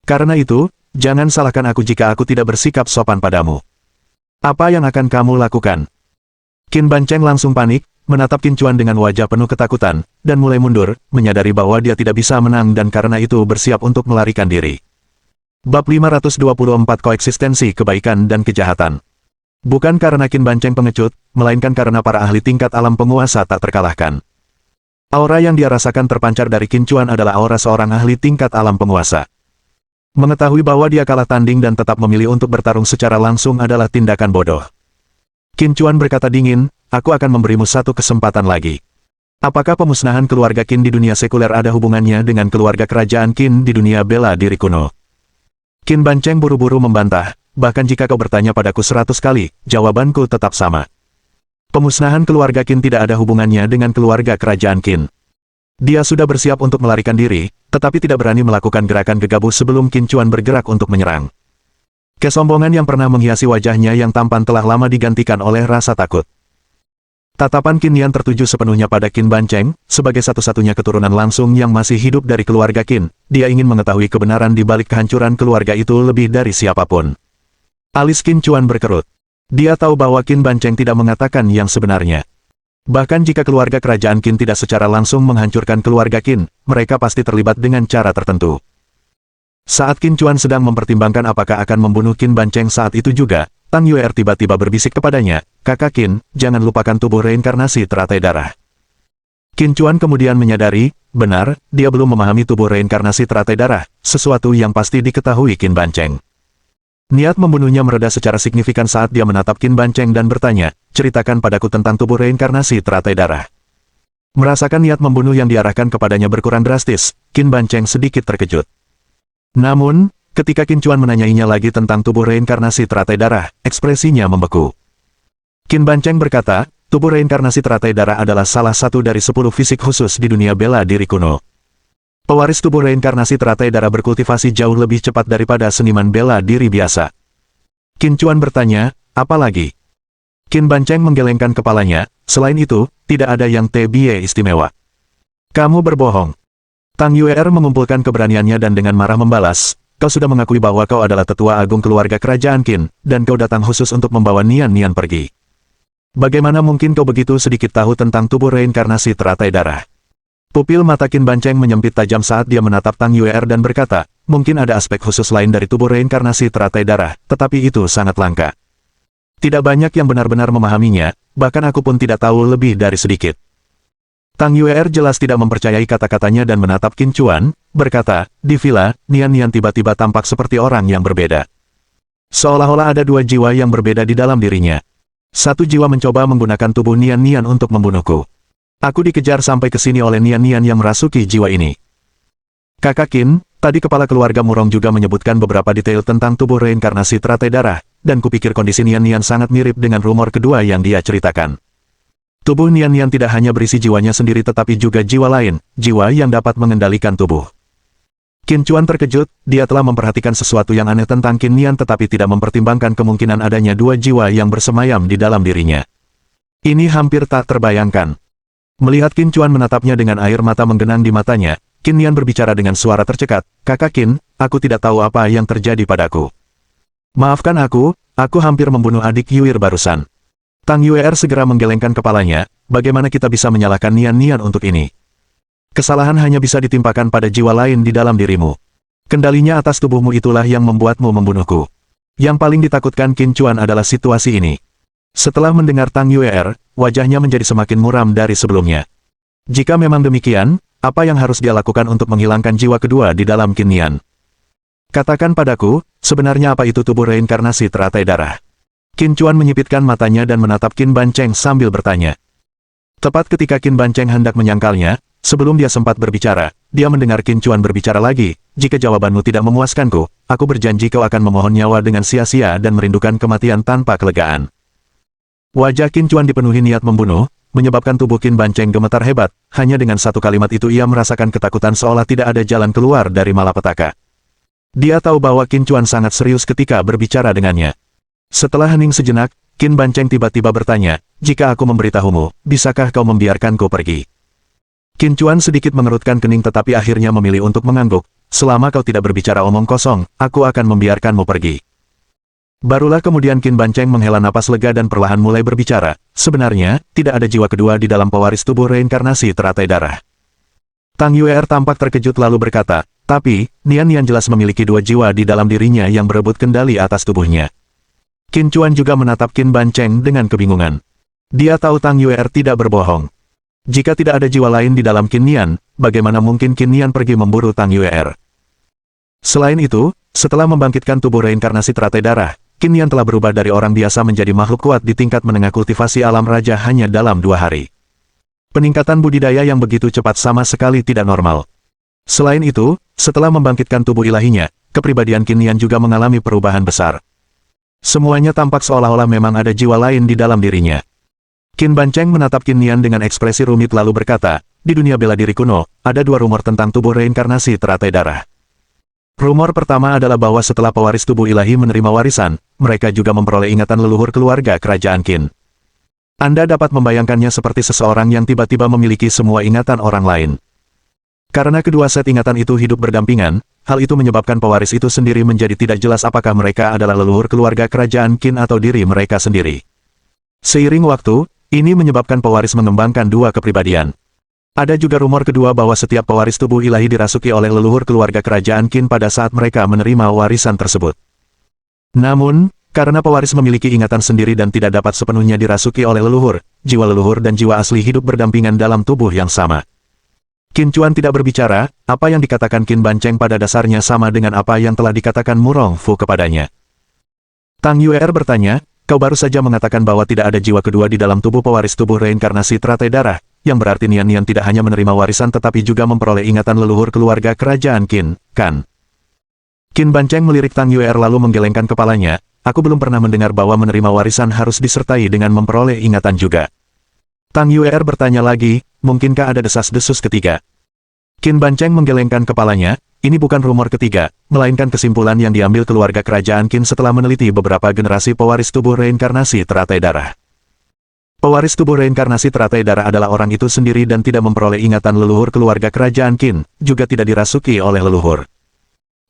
Karena itu, jangan salahkan aku jika aku tidak bersikap sopan padamu. Apa yang akan kamu lakukan? Qin Bancheng langsung panik, menatap Qin Chuan dengan wajah penuh ketakutan, dan mulai mundur, menyadari bahwa dia tidak bisa menang dan karena itu bersiap untuk melarikan diri. Bab 524 Koeksistensi Kebaikan dan Kejahatan. Bukan karena Qin Bancheng pengecut, melainkan karena para ahli tingkat alam penguasa tak terkalahkan. Aura yang dia rasakan terpancar dari Qin Chuan adalah aura seorang ahli tingkat alam penguasa. Mengetahui bahwa dia kalah tanding dan tetap memilih untuk bertarung secara langsung adalah tindakan bodoh. Qin Chuan berkata dingin, aku akan memberimu satu kesempatan lagi. Apakah pemusnahan keluarga Qin di dunia sekuler ada hubungannya dengan keluarga kerajaan Qin di dunia bela diri kuno? Qin Bancheng buru-buru membantah, bahkan jika kau bertanya padaku 100 kali, jawabanku tetap sama. Pemusnahan keluarga Qin tidak ada hubungannya dengan keluarga kerajaan Qin. Dia sudah bersiap untuk melarikan diri, tetapi tidak berani melakukan gerakan gegabah sebelum Qin Chuan bergerak untuk menyerang. Kesombongan yang pernah menghiasi wajahnya yang tampan telah lama digantikan oleh rasa takut. Tatapan Qin Nian tertuju sepenuhnya pada Qin Bancheng, sebagai satu-satunya keturunan langsung yang masih hidup dari keluarga Qin. Dia ingin mengetahui kebenaran di balik kehancuran keluarga itu lebih dari siapapun. Alis Qin Chuan berkerut. Dia tahu bahwa Qin Bancheng tidak mengatakan yang sebenarnya. Bahkan jika keluarga kerajaan Qin tidak secara langsung menghancurkan keluarga Qin, mereka pasti terlibat dengan cara tertentu. Saat Qin Chuan sedang mempertimbangkan apakah akan membunuh Qin Bancheng saat itu juga, Tang Yuer tiba-tiba berbisik kepadanya, kakak Qin, jangan lupakan tubuh reinkarnasi teratai darah. Qin Chuan kemudian menyadari, benar, dia belum memahami tubuh reinkarnasi teratai darah, sesuatu yang pasti diketahui Qin Bancheng. Niat membunuhnya mereda secara signifikan saat dia menatap Qin Bancheng dan bertanya, ceritakan padaku tentang tubuh reinkarnasi teratai darah. Merasakan niat membunuh yang diarahkan kepadanya berkurang drastis, Qin Bancheng sedikit terkejut. Namun, ketika Qin Chuan menanyainya lagi tentang tubuh reinkarnasi teratai darah, ekspresinya membeku. Qin Bancheng berkata, tubuh reinkarnasi teratai darah adalah salah satu dari 10 fisik khusus di dunia bela diri kuno. Pewaris tubuh reinkarnasi teratai darah berkultivasi jauh lebih cepat daripada seniman bela diri biasa. Qin Chuan bertanya, apa lagi? Qin Bancheng menggelengkan kepalanya, selain itu, tidak ada yang TBA istimewa. Kamu berbohong. Tang Yuer mengumpulkan keberaniannya dan dengan marah membalas, kau sudah mengakui bahwa kau adalah tetua agung keluarga kerajaan Qin, dan kau datang khusus untuk membawa Nian pergi. Bagaimana mungkin kau begitu sedikit tahu tentang tubuh reinkarnasi teratai darah? Pupil mata Qin Bancheng menyempit tajam saat dia menatap Tang Yuer dan berkata, mungkin ada aspek khusus lain dari tubuh reinkarnasi teratai darah, tetapi itu sangat langka. Tidak banyak yang benar-benar memahaminya, bahkan aku pun tidak tahu lebih dari sedikit. Tang Yuer jelas tidak mempercayai kata-katanya dan menatap Qin Chuan, berkata, di villa, Nian tiba-tiba tampak seperti orang yang berbeda. Seolah-olah ada dua jiwa yang berbeda di dalam dirinya. Satu jiwa mencoba menggunakan tubuh Nian untuk membunuhku. Aku dikejar sampai ke sini oleh Nian yang merasuki jiwa ini. Kakak Qin, tadi kepala keluarga Murong juga menyebutkan beberapa detail tentang tubuh reinkarnasi teratai darah, dan kupikir kondisi Nian sangat mirip dengan rumor kedua yang dia ceritakan. Tubuh Nian tidak hanya berisi jiwanya sendiri tetapi juga jiwa lain, jiwa yang dapat mengendalikan tubuh. Qin Chuan terkejut, dia telah memperhatikan sesuatu yang aneh tentang Qin Nian tetapi tidak mempertimbangkan kemungkinan adanya dua jiwa yang bersemayam di dalam dirinya. Ini hampir tak terbayangkan. Melihat Qin Chuan menatapnya dengan air mata menggenang di matanya, Qin Nian berbicara dengan suara tercekat, kakak Qin, aku tidak tahu apa yang terjadi padaku. Maafkan aku hampir membunuh adik Yuir barusan. Tang Yuer segera menggelengkan kepalanya, bagaimana kita bisa menyalahkan Nian untuk ini? Kesalahan hanya bisa ditimpakan pada jiwa lain di dalam dirimu. Kendalinya atas tubuhmu itulah yang membuatmu membunuhku. Yang paling ditakutkan Qin Chuan adalah situasi ini. Setelah mendengar Tang Yuer, wajahnya menjadi semakin muram dari sebelumnya. Jika memang demikian, apa yang harus dia lakukan untuk menghilangkan jiwa kedua di dalam Qin Nian? Katakan padaku, sebenarnya apa itu tubuh reinkarnasi teratai darah? Qin Chuan menyipitkan matanya dan menatap Qin Bancheng sambil bertanya. Tepat ketika Qin Bancheng hendak menyangkalnya, sebelum dia sempat berbicara, dia mendengar Qin Chuan berbicara lagi, "Jika jawabanmu tidak memuaskanku, aku berjanji kau akan memohon nyawa dengan sia-sia dan merindukan kematian tanpa kelegaan." Wajah Qin Chuan dipenuhi niat membunuh, menyebabkan tubuh Qin Bancheng gemetar hebat. Hanya dengan satu kalimat itu ia merasakan ketakutan seolah tidak ada jalan keluar dari malapetaka. Dia tahu bahwa Qin Chuan sangat serius ketika berbicara dengannya. Setelah hening sejenak, Qin Bancheng tiba-tiba bertanya, "Jika aku memberitahumu, bisakah kau membiarkanku pergi?" Qin Chuan sedikit mengerutkan kening tetapi akhirnya memilih untuk mengangguk. "Selama kau tidak berbicara omong kosong, aku akan membiarkanmu pergi." Barulah kemudian Qin Bancheng menghela napas lega dan perlahan mulai berbicara. Sebenarnya, tidak ada jiwa kedua di dalam pewaris tubuh reinkarnasi teratai darah. Tang Yue'er tampak terkejut lalu berkata, "Tapi, Nian jelas memiliki dua jiwa di dalam dirinya yang berebut kendali atas tubuhnya." Qin Chuan juga menatap Qin Bancheng dengan kebingungan. Dia tahu Tang Yue'er tidak berbohong. Jika tidak ada jiwa lain di dalam Qin Nian, bagaimana mungkin Qin Nian pergi memburu Tang Yue'er? Selain itu, setelah membangkitkan tubuh reinkarnasi teratai darah, Qin Nian telah berubah dari orang biasa menjadi makhluk kuat di tingkat menengah kultivasi alam raja hanya dalam 2 hari. Peningkatan budidaya yang begitu cepat sama sekali tidak normal. Selain itu, setelah membangkitkan tubuh ilahinya, kepribadian Qin Nian juga mengalami perubahan besar. Semuanya tampak seolah-olah memang ada jiwa lain di dalam dirinya. Qin Bancheng menatap Qin Nian dengan ekspresi rumit lalu berkata, "Di dunia bela diri kuno, ada 2 rumor tentang tubuh reinkarnasi teratai darah. Rumor pertama adalah bahwa setelah pewaris tubuh ilahi menerima warisan, mereka juga memperoleh ingatan leluhur keluarga kerajaan Qin. Anda dapat membayangkannya seperti seseorang yang tiba-tiba memiliki semua ingatan orang lain. Karena kedua set ingatan itu hidup berdampingan, hal itu menyebabkan pewaris itu sendiri menjadi tidak jelas apakah mereka adalah leluhur keluarga kerajaan Qin atau diri mereka sendiri. Seiring waktu, ini menyebabkan pewaris mengembangkan 2 kepribadian. Ada juga rumor kedua bahwa setiap pewaris tubuh ilahi dirasuki oleh leluhur keluarga kerajaan Qin pada saat mereka menerima warisan tersebut. Namun, karena pewaris memiliki ingatan sendiri dan tidak dapat sepenuhnya dirasuki oleh leluhur, jiwa leluhur dan jiwa asli hidup berdampingan dalam tubuh yang sama." Qin Chuan tidak berbicara, apa yang dikatakan Qin Bancheng pada dasarnya sama dengan apa yang telah dikatakan Murong Fu kepadanya. Tang Yue'er bertanya, "Kau baru saja mengatakan bahwa tidak ada jiwa kedua di dalam tubuh pewaris tubuh reinkarnasi teratai darah, yang berarti Nian tidak hanya menerima warisan tetapi juga memperoleh ingatan leluhur keluarga kerajaan Qin, kan?" Qin Bancheng melirik Tang Yue'er lalu menggelengkan kepalanya, "Aku belum pernah mendengar bahwa menerima warisan harus disertai dengan memperoleh ingatan juga." Tang Yue'er bertanya lagi, "Mungkinkah ada desas-desus ketiga?" Qin Bancheng menggelengkan kepalanya, "Ini bukan rumor ketiga, melainkan kesimpulan yang diambil keluarga kerajaan Qin setelah meneliti beberapa generasi pewaris tubuh reinkarnasi teratai darah. Pewaris tubuh reinkarnasi teratai darah adalah orang itu sendiri dan tidak memperoleh ingatan leluhur keluarga kerajaan Qin, juga tidak dirasuki oleh leluhur.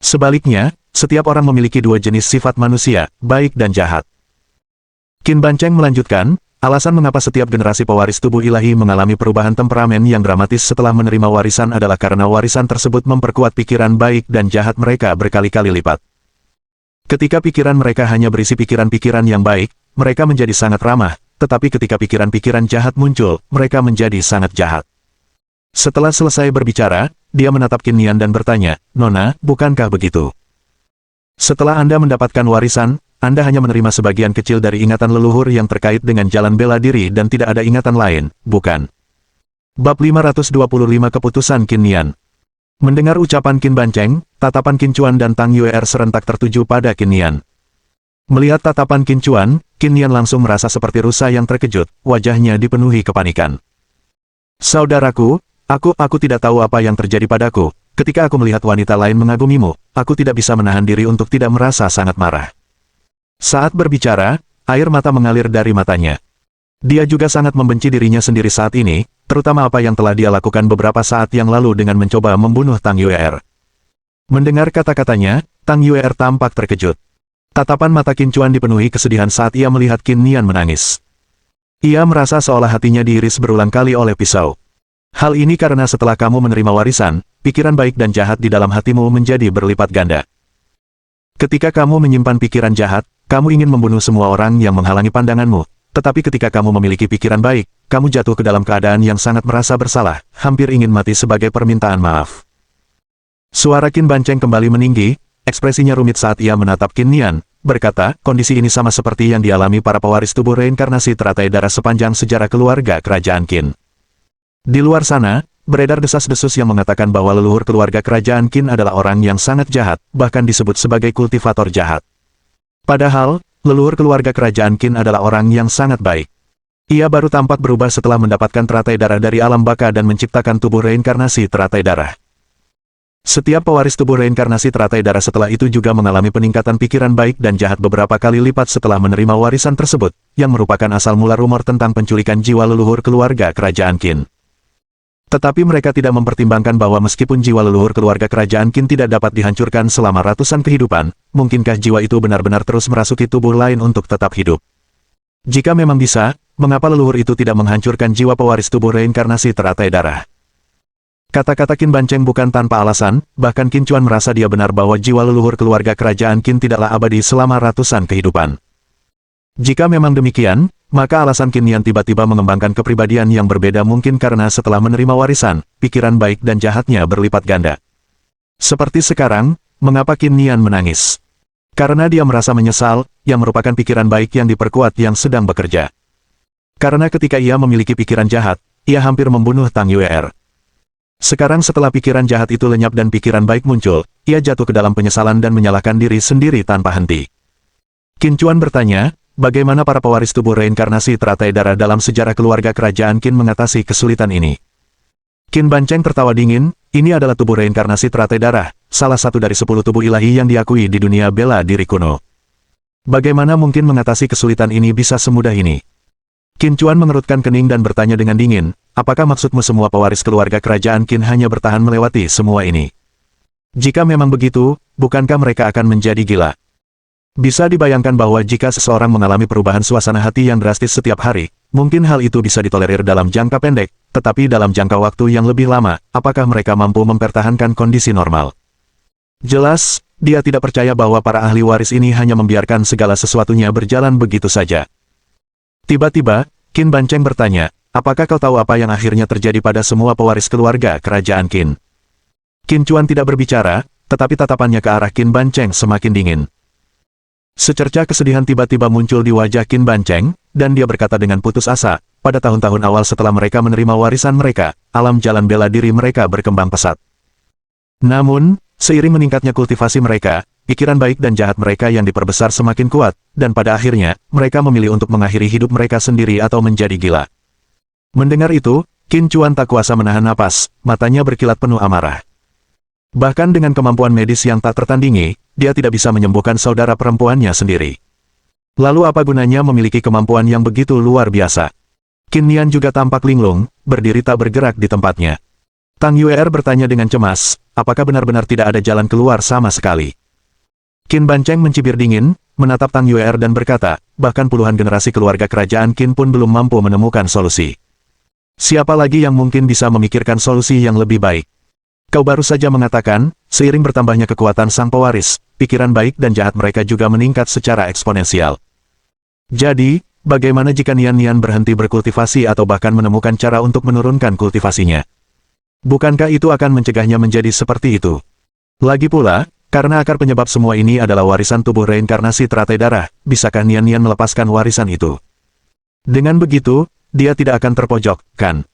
Sebaliknya, setiap orang memiliki 2 jenis sifat manusia, baik dan jahat." Qin Bancheng melanjutkan, "Alasan mengapa setiap generasi pewaris tubuh ilahi mengalami perubahan temperamen yang dramatis setelah menerima warisan adalah karena warisan tersebut memperkuat pikiran baik dan jahat mereka berkali-kali lipat. Ketika pikiran mereka hanya berisi pikiran-pikiran yang baik, mereka menjadi sangat ramah, tetapi ketika pikiran-pikiran jahat muncul, mereka menjadi sangat jahat." Setelah selesai berbicara, dia menatap Qin Nian dan bertanya, "Nona, bukankah begitu? Setelah Anda mendapatkan warisan, Anda hanya menerima sebagian kecil dari ingatan leluhur yang terkait dengan jalan bela diri dan tidak ada ingatan lain, bukan?" Bab 525 Keputusan Qin Nian. Mendengar ucapan Qin Bancheng, tatapan Qin Chuan dan Tang Yue'er serentak tertuju pada Qin Nian. Melihat tatapan Qin Chuan, Qin Nian langsung merasa seperti rusa yang terkejut, wajahnya dipenuhi kepanikan. "Saudaraku, aku tidak tahu apa yang terjadi padaku. Ketika aku melihat wanita lain mengagumimu, aku tidak bisa menahan diri untuk tidak merasa sangat marah." Saat berbicara, air mata mengalir dari matanya. Dia juga sangat membenci dirinya sendiri saat ini, terutama apa yang telah dia lakukan beberapa saat yang lalu dengan mencoba membunuh Tang Yue'er. Mendengar kata-katanya, Tang Yue'er tampak terkejut. Tatapan mata Qin Chuan dipenuhi kesedihan saat ia melihat Qin Nian menangis. Ia merasa seolah hatinya diiris berulang kali oleh pisau. "Hal ini karena setelah kamu menerima warisan, pikiran baik dan jahat di dalam hatimu menjadi berlipat ganda. Ketika kamu menyimpan pikiran jahat, kamu ingin membunuh semua orang yang menghalangi pandanganmu, tetapi ketika kamu memiliki pikiran baik, kamu jatuh ke dalam keadaan yang sangat merasa bersalah, hampir ingin mati sebagai permintaan maaf." Suara Qin Bancheng kembali meninggi, ekspresinya rumit saat ia menatap Qin Nian, berkata, kondisi ini sama seperti yang dialami para pewaris tubuh reinkarnasi teratai darah sepanjang sejarah keluarga kerajaan Qin. Di luar sana, beredar desas-desus yang mengatakan bahwa leluhur keluarga kerajaan Qin adalah orang yang sangat jahat, bahkan disebut sebagai kultivator jahat. Padahal, leluhur keluarga kerajaan Qin adalah orang yang sangat baik. Ia baru tampak berubah setelah mendapatkan teratai darah dari alam baka dan menciptakan tubuh reinkarnasi teratai darah. Setiap pewaris tubuh reinkarnasi teratai darah setelah itu juga mengalami peningkatan pikiran baik dan jahat beberapa kali lipat setelah menerima warisan tersebut, yang merupakan asal mula rumor tentang penculikan jiwa leluhur keluarga kerajaan Qin. Tetapi mereka tidak mempertimbangkan bahwa meskipun jiwa leluhur keluarga kerajaan Qin tidak dapat dihancurkan selama ratusan kehidupan, mungkinkah jiwa itu benar-benar terus merasuki tubuh lain untuk tetap hidup? Jika memang bisa, mengapa leluhur itu tidak menghancurkan jiwa pewaris tubuh reinkarnasi teratai darah? Kata-kata Qin Banceng bukan tanpa alasan, bahkan Qin Chuan merasa dia benar bahwa jiwa leluhur keluarga kerajaan Qin tidaklah abadi selama ratusan kehidupan. Jika memang demikian, maka alasan Qin Nian tiba-tiba mengembangkan kepribadian yang berbeda mungkin karena setelah menerima warisan, pikiran baik dan jahatnya berlipat ganda. Seperti sekarang, mengapa Qin Nian menangis? Karena dia merasa menyesal, yang merupakan pikiran baik yang diperkuat yang sedang bekerja. Karena ketika ia memiliki pikiran jahat, ia hampir membunuh Tang Yuer. Sekarang setelah pikiran jahat itu lenyap dan pikiran baik muncul, ia jatuh ke dalam penyesalan dan menyalahkan diri sendiri tanpa henti. Qin Chuan bertanya, bagaimana para pewaris tubuh reinkarnasi teratai darah dalam sejarah keluarga kerajaan Qin mengatasi kesulitan ini? Qin Banceng tertawa dingin, ini adalah tubuh reinkarnasi teratai darah, salah satu dari 10 tubuh ilahi yang diakui di dunia bela diri kuno. Bagaimana mungkin mengatasi kesulitan ini bisa semudah ini? Qin Chuan mengerutkan kening dan bertanya dengan dingin, apakah maksudmu semua pewaris keluarga kerajaan Qin hanya bertahan melewati semua ini? Jika memang begitu, bukankah mereka akan menjadi gila? Bisa dibayangkan bahwa jika seseorang mengalami perubahan suasana hati yang drastis setiap hari, mungkin hal itu bisa ditolerir dalam jangka pendek, tetapi dalam jangka waktu yang lebih lama, apakah mereka mampu mempertahankan kondisi normal? Jelas, dia tidak percaya bahwa para ahli waris ini hanya membiarkan segala sesuatunya berjalan begitu saja. Tiba-tiba, Qin Banceng bertanya, apakah kau tahu apa yang akhirnya terjadi pada semua pewaris keluarga kerajaan Qin? Qin Chuan tidak berbicara, tetapi tatapannya ke arah Qin Banceng semakin dingin. Secercah kesedihan tiba-tiba muncul di wajah Qin Banceng, dan dia berkata dengan putus asa, pada tahun-tahun awal setelah mereka menerima warisan mereka, alam jalan bela diri mereka berkembang pesat. Namun, seiring meningkatnya kultivasi mereka, pikiran baik dan jahat mereka yang diperbesar semakin kuat, dan pada akhirnya, mereka memilih untuk mengakhiri hidup mereka sendiri atau menjadi gila. Mendengar itu, Qin Chuan tak kuasa menahan napas, matanya berkilat penuh amarah. Bahkan dengan kemampuan medis yang tak tertandingi, dia tidak bisa menyembuhkan saudara perempuannya sendiri. Lalu apa gunanya memiliki kemampuan yang begitu luar biasa? Qin Nian juga tampak linglung, berdiri tak bergerak di tempatnya. Tang Yuer bertanya dengan cemas, apakah benar-benar tidak ada jalan keluar sama sekali? Qin Banceng mencibir dingin, menatap Tang Yuer dan berkata, bahkan puluhan generasi keluarga kerajaan Qin pun belum mampu menemukan solusi. Siapa lagi yang mungkin bisa memikirkan solusi yang lebih baik? Kau baru saja mengatakan, seiring bertambahnya kekuatan sang pewaris, pikiran baik dan jahat mereka juga meningkat secara eksponensial. Jadi, bagaimana jika Nian berhenti berkultivasi atau bahkan menemukan cara untuk menurunkan kultivasinya? Bukankah itu akan mencegahnya menjadi seperti itu? Lagi pula, karena akar penyebab semua ini adalah warisan tubuh reinkarnasi teratai darah, bisakah Nian melepaskan warisan itu? Dengan begitu, dia tidak akan terpojok, kan?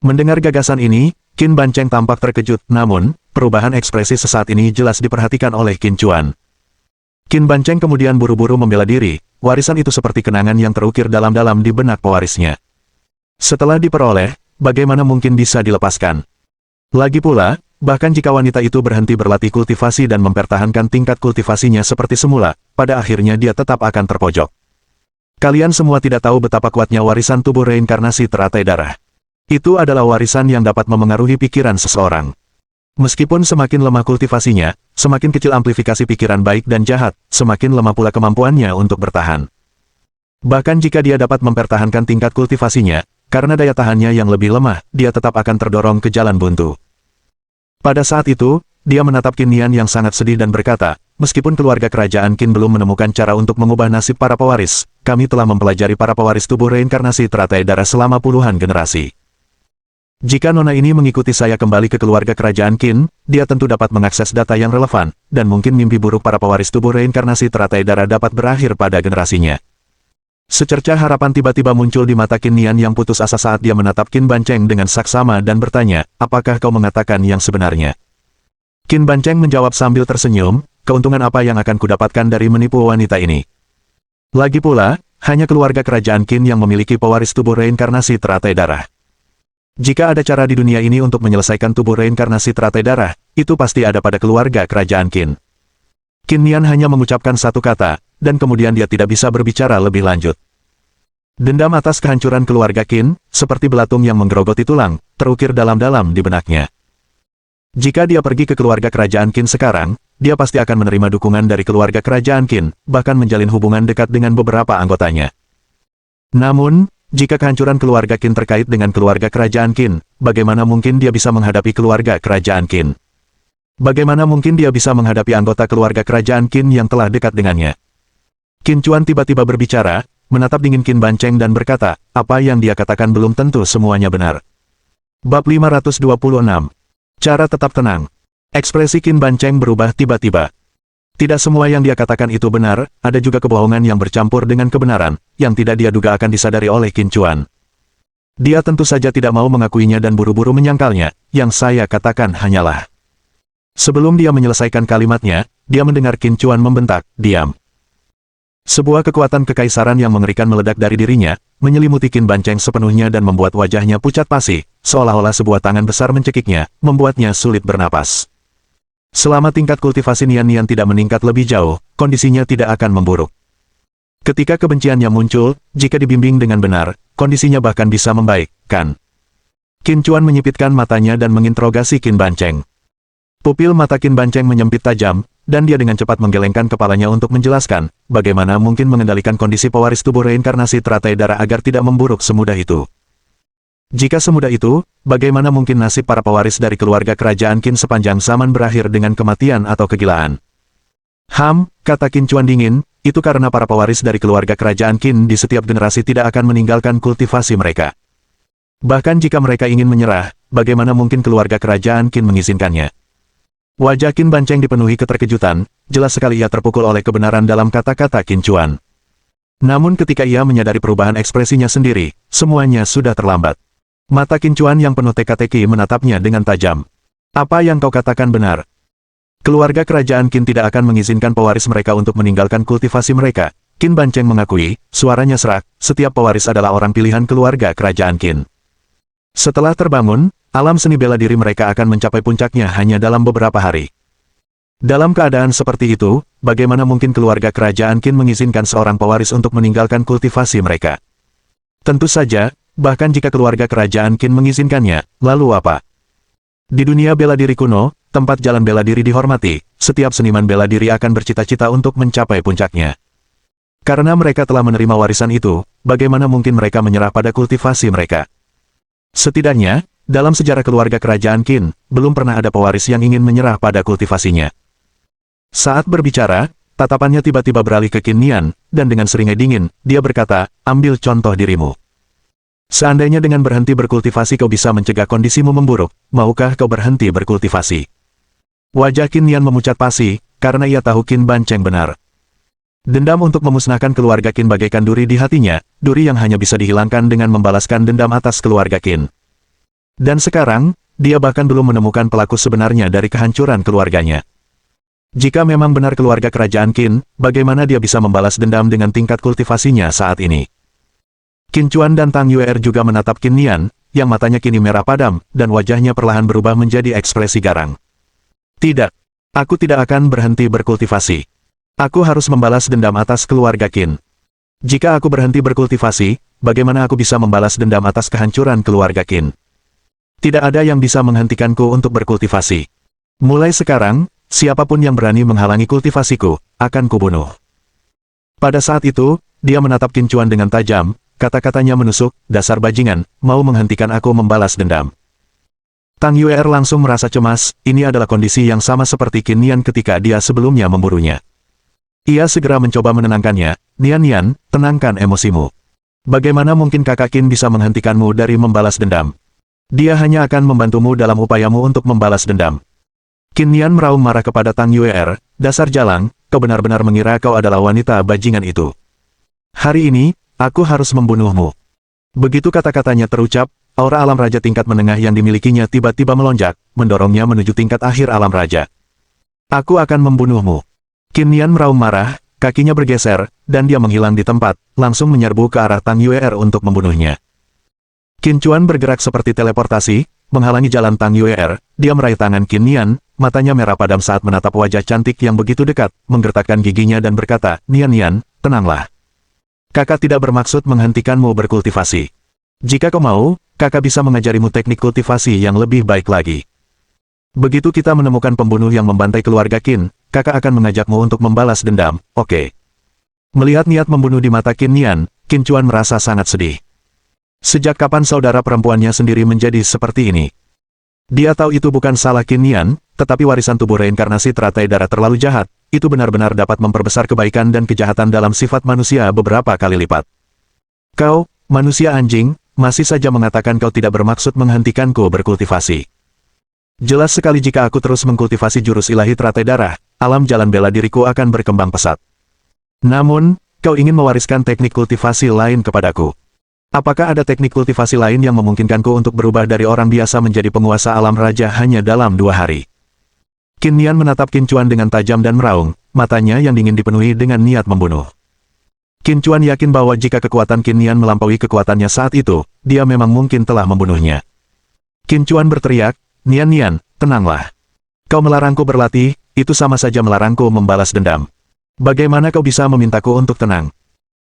Mendengar gagasan ini, Qin Banceng tampak terkejut, namun, perubahan ekspresi sesaat ini jelas diperhatikan oleh Qin Chuan. Qin Banceng kemudian buru-buru membela diri, warisan itu seperti kenangan yang terukir dalam-dalam di benak pewarisnya. Setelah diperoleh, bagaimana mungkin bisa dilepaskan? Lagi pula, bahkan jika wanita itu berhenti berlatih kultivasi dan mempertahankan tingkat kultivasinya seperti semula, pada akhirnya dia tetap akan terpojok. Kalian semua tidak tahu betapa kuatnya warisan tubuh reinkarnasi teratai darah. Itu adalah warisan yang dapat memengaruhi pikiran seseorang. Meskipun semakin lemah kultivasinya, semakin kecil amplifikasi pikiran baik dan jahat, semakin lemah pula kemampuannya untuk bertahan. Bahkan jika dia dapat mempertahankan tingkat kultivasinya, karena daya tahannya yang lebih lemah, dia tetap akan terdorong ke jalan buntu. Pada saat itu, dia menatap Qin Nian yang sangat sedih dan berkata, meskipun keluarga kerajaan Qin belum menemukan cara untuk mengubah nasib para pewaris, kami telah mempelajari para pewaris tubuh reinkarnasi teratai darah selama puluhan generasi. Jika nona ini mengikuti saya kembali ke keluarga kerajaan Qin, dia tentu dapat mengakses data yang relevan, dan mungkin mimpi buruk para pewaris tubuh reinkarnasi teratai darah dapat berakhir pada generasinya. Secercah harapan tiba-tiba muncul di mata Qin Nian yang putus asa saat dia menatap Qin Bancheng dengan saksama dan bertanya, apakah kau mengatakan yang sebenarnya? Qin Bancheng menjawab sambil tersenyum, keuntungan apa yang akan kudapatkan dari menipu wanita ini? Lagi pula, hanya keluarga kerajaan Qin yang memiliki pewaris tubuh reinkarnasi teratai darah. Jika ada cara di dunia ini untuk menyelesaikan tubuh reinkarnasi teratai darah, itu pasti ada pada keluarga kerajaan Qin. Qin Nian hanya mengucapkan satu kata, dan kemudian dia tidak bisa berbicara lebih lanjut. Dendam atas kehancuran keluarga Qin, seperti belatung yang menggerogoti tulang, terukir dalam-dalam di benaknya. Jika dia pergi ke keluarga kerajaan Qin sekarang, dia pasti akan menerima dukungan dari keluarga kerajaan Qin, bahkan menjalin hubungan dekat dengan beberapa anggotanya. Namun, jika kehancuran keluarga Qin terkait dengan keluarga kerajaan Qin, bagaimana mungkin dia bisa menghadapi keluarga kerajaan Qin? Bagaimana mungkin dia bisa menghadapi anggota keluarga kerajaan Qin yang telah dekat dengannya? Qin Chuan tiba-tiba berbicara, menatap dingin Qin Bancheng dan berkata, apa yang dia katakan belum tentu semuanya benar. Bab 526. Cara tetap tenang. Ekspresi Qin Bancheng berubah tiba-tiba. Tidak semua yang dia katakan itu benar, ada juga kebohongan yang bercampur dengan kebenaran, yang tidak dia duga akan disadari oleh Qin Chuan. Dia tentu saja tidak mau mengakuinya dan buru-buru menyangkalnya, yang saya katakan hanyalah. Sebelum dia menyelesaikan kalimatnya, dia mendengar Qin Chuan membentak, diam. Sebuah kekuatan kekaisaran yang mengerikan meledak dari dirinya, menyelimuti Qin Bancheng sepenuhnya dan membuat wajahnya pucat pasi, seolah-olah sebuah tangan besar mencekiknya, membuatnya sulit bernapas. Selama tingkat kultivasi Nian tidak meningkat lebih jauh, kondisinya tidak akan memburuk. Ketika kebenciannya muncul, jika dibimbing dengan benar, kondisinya bahkan bisa membaik, kan? Qin Chuan menyipitkan matanya dan menginterogasi Qin Bancheng. Pupil mata Qin Bancheng menyempit tajam, dan dia dengan cepat menggelengkan kepalanya untuk menjelaskan, bagaimana mungkin mengendalikan kondisi pewaris tubuh reinkarnasi teratai darah agar tidak memburuk semudah itu. Jika semudah itu, bagaimana mungkin nasib para pewaris dari keluarga kerajaan Qin sepanjang zaman berakhir dengan kematian atau kegilaan? Kata Qin Chuan dingin, itu karena para pewaris dari keluarga kerajaan Qin di setiap generasi tidak akan meninggalkan kultivasi mereka. Bahkan jika mereka ingin menyerah, bagaimana mungkin keluarga kerajaan Qin mengizinkannya? Wajah Qin Bancheng dipenuhi keterkejutan, jelas sekali ia terpukul oleh kebenaran dalam kata-kata Qin Chuan. Namun ketika ia menyadari perubahan ekspresinya sendiri, semuanya sudah terlambat. Mata Qin Chuan yang penuh teka-teki menatapnya dengan tajam. Apa yang kau katakan benar? Keluarga kerajaan Qin tidak akan mengizinkan pewaris mereka untuk meninggalkan kultivasi mereka. Qin Bancheng mengakui, suaranya serak, setiap pewaris adalah orang pilihan keluarga kerajaan Qin. Setelah terbangun, alam seni bela diri mereka akan mencapai puncaknya hanya dalam beberapa hari. Dalam keadaan seperti itu, bagaimana mungkin keluarga kerajaan Qin mengizinkan seorang pewaris untuk meninggalkan kultivasi mereka? Tentu saja, bahkan jika keluarga kerajaan Qin mengizinkannya, lalu apa? Di dunia bela diri kuno, tempat jalan bela diri dihormati, setiap seniman bela diri akan bercita-cita untuk mencapai puncaknya. Karena mereka telah menerima warisan itu, bagaimana mungkin mereka menyerah pada kultivasi mereka? Setidaknya, dalam sejarah keluarga kerajaan Qin, belum pernah ada pewaris yang ingin menyerah pada kultivasinya. Saat berbicara, tatapannya tiba-tiba beralih ke Qin Nian, dan dengan seringai dingin, dia berkata, ambil contoh dirimu. Seandainya dengan berhenti berkultivasi kau bisa mencegah kondisimu memburuk, maukah kau berhenti berkultivasi? Wajah Qin Nian memucat pasi, karena ia tahu Qin Bancheng benar. Dendam untuk memusnahkan keluarga Qin bagaikan duri di hatinya, duri yang hanya bisa dihilangkan dengan membalaskan dendam atas keluarga Qin. Dan sekarang, dia bahkan belum menemukan pelaku sebenarnya dari kehancuran keluarganya. Jika memang benar keluarga kerajaan Qin, bagaimana dia bisa membalas dendam dengan tingkat kultivasinya saat ini? Qin Chuan dan Tang Yuer juga menatap Qin Nian, yang matanya kini merah padam, dan wajahnya perlahan berubah menjadi ekspresi garang. Tidak. Aku tidak akan berhenti berkultivasi. Aku harus membalas dendam atas keluarga Qin. Jika aku berhenti berkultivasi, bagaimana aku bisa membalas dendam atas kehancuran keluarga Qin? Tidak ada yang bisa menghentikanku untuk berkultivasi. Mulai sekarang, siapapun yang berani menghalangi kultivasiku, akan kubunuh. Pada saat itu, dia menatap Qin Chuan dengan tajam, kata-katanya menusuk, dasar bajingan, mau menghentikan aku membalas dendam. Tang Yuer langsung merasa cemas, ini adalah kondisi yang sama seperti Qin Nian ketika dia sebelumnya memburunya. Ia segera mencoba menenangkannya, Nian, tenangkan emosimu. Bagaimana mungkin kakak Qin bisa menghentikanmu dari membalas dendam? Dia hanya akan membantumu dalam upayamu untuk membalas dendam. Qin Nian meraung marah kepada Tang Yue'er, dasar jalang, kau benar-benar mengira kau adalah wanita bajingan itu. Hari ini, aku harus membunuhmu. Begitu kata-katanya terucap, aura alam raja tingkat menengah yang dimilikinya tiba-tiba melonjak, mendorongnya menuju tingkat akhir alam raja. Aku akan membunuhmu. Qin Nian meraung marah, kakinya bergeser, dan dia menghilang di tempat, langsung menyerbu ke arah Tang Yue'er untuk membunuhnya. Qin Chuan bergerak seperti teleportasi, menghalangi jalan Tang Yue'er, dia meraih tangan Qin Nian, matanya merah padam saat menatap wajah cantik yang begitu dekat, menggertakkan giginya dan berkata, Nian, tenanglah. Kakak tidak bermaksud menghentikanmu berkultivasi. Jika kau mau, kakak bisa mengajarimu teknik kultivasi yang lebih baik lagi. Begitu kita menemukan pembunuh yang membantai keluarga Qin, kakak akan mengajakmu untuk membalas dendam, oke? Melihat niat membunuh di mata Qin Nian, Qin Chuan merasa sangat sedih. Sejak kapan saudara perempuannya sendiri menjadi seperti ini? Dia tahu itu bukan salah Qin Nian, tetapi warisan tubuh reinkarnasi teratai darah terlalu jahat, itu benar-benar dapat memperbesar kebaikan dan kejahatan dalam sifat manusia beberapa kali lipat. Kau, manusia anjing, masih saja mengatakan kau tidak bermaksud menghentikanku berkultivasi. Jelas sekali jika aku terus mengkultivasi jurus ilahi teratai darah, alam jalan bela diriku akan berkembang pesat. Namun, kau ingin mewariskan teknik kultivasi lain kepadaku. Apakah ada teknik kultivasi lain yang memungkinkanku untuk berubah dari orang biasa menjadi penguasa alam raja hanya dalam 2 hari? Qin Nian menatap Qin Chuan dengan tajam dan meraung, matanya yang dingin dipenuhi dengan niat membunuh. Qin Chuan yakin bahwa jika kekuatan Qin Nian melampaui kekuatannya saat itu, dia memang mungkin telah membunuhnya. Qin Chuan berteriak, Nian, tenanglah. Kau melarangku berlatih, itu sama saja melarangku membalas dendam. Bagaimana kau bisa memintaku untuk tenang?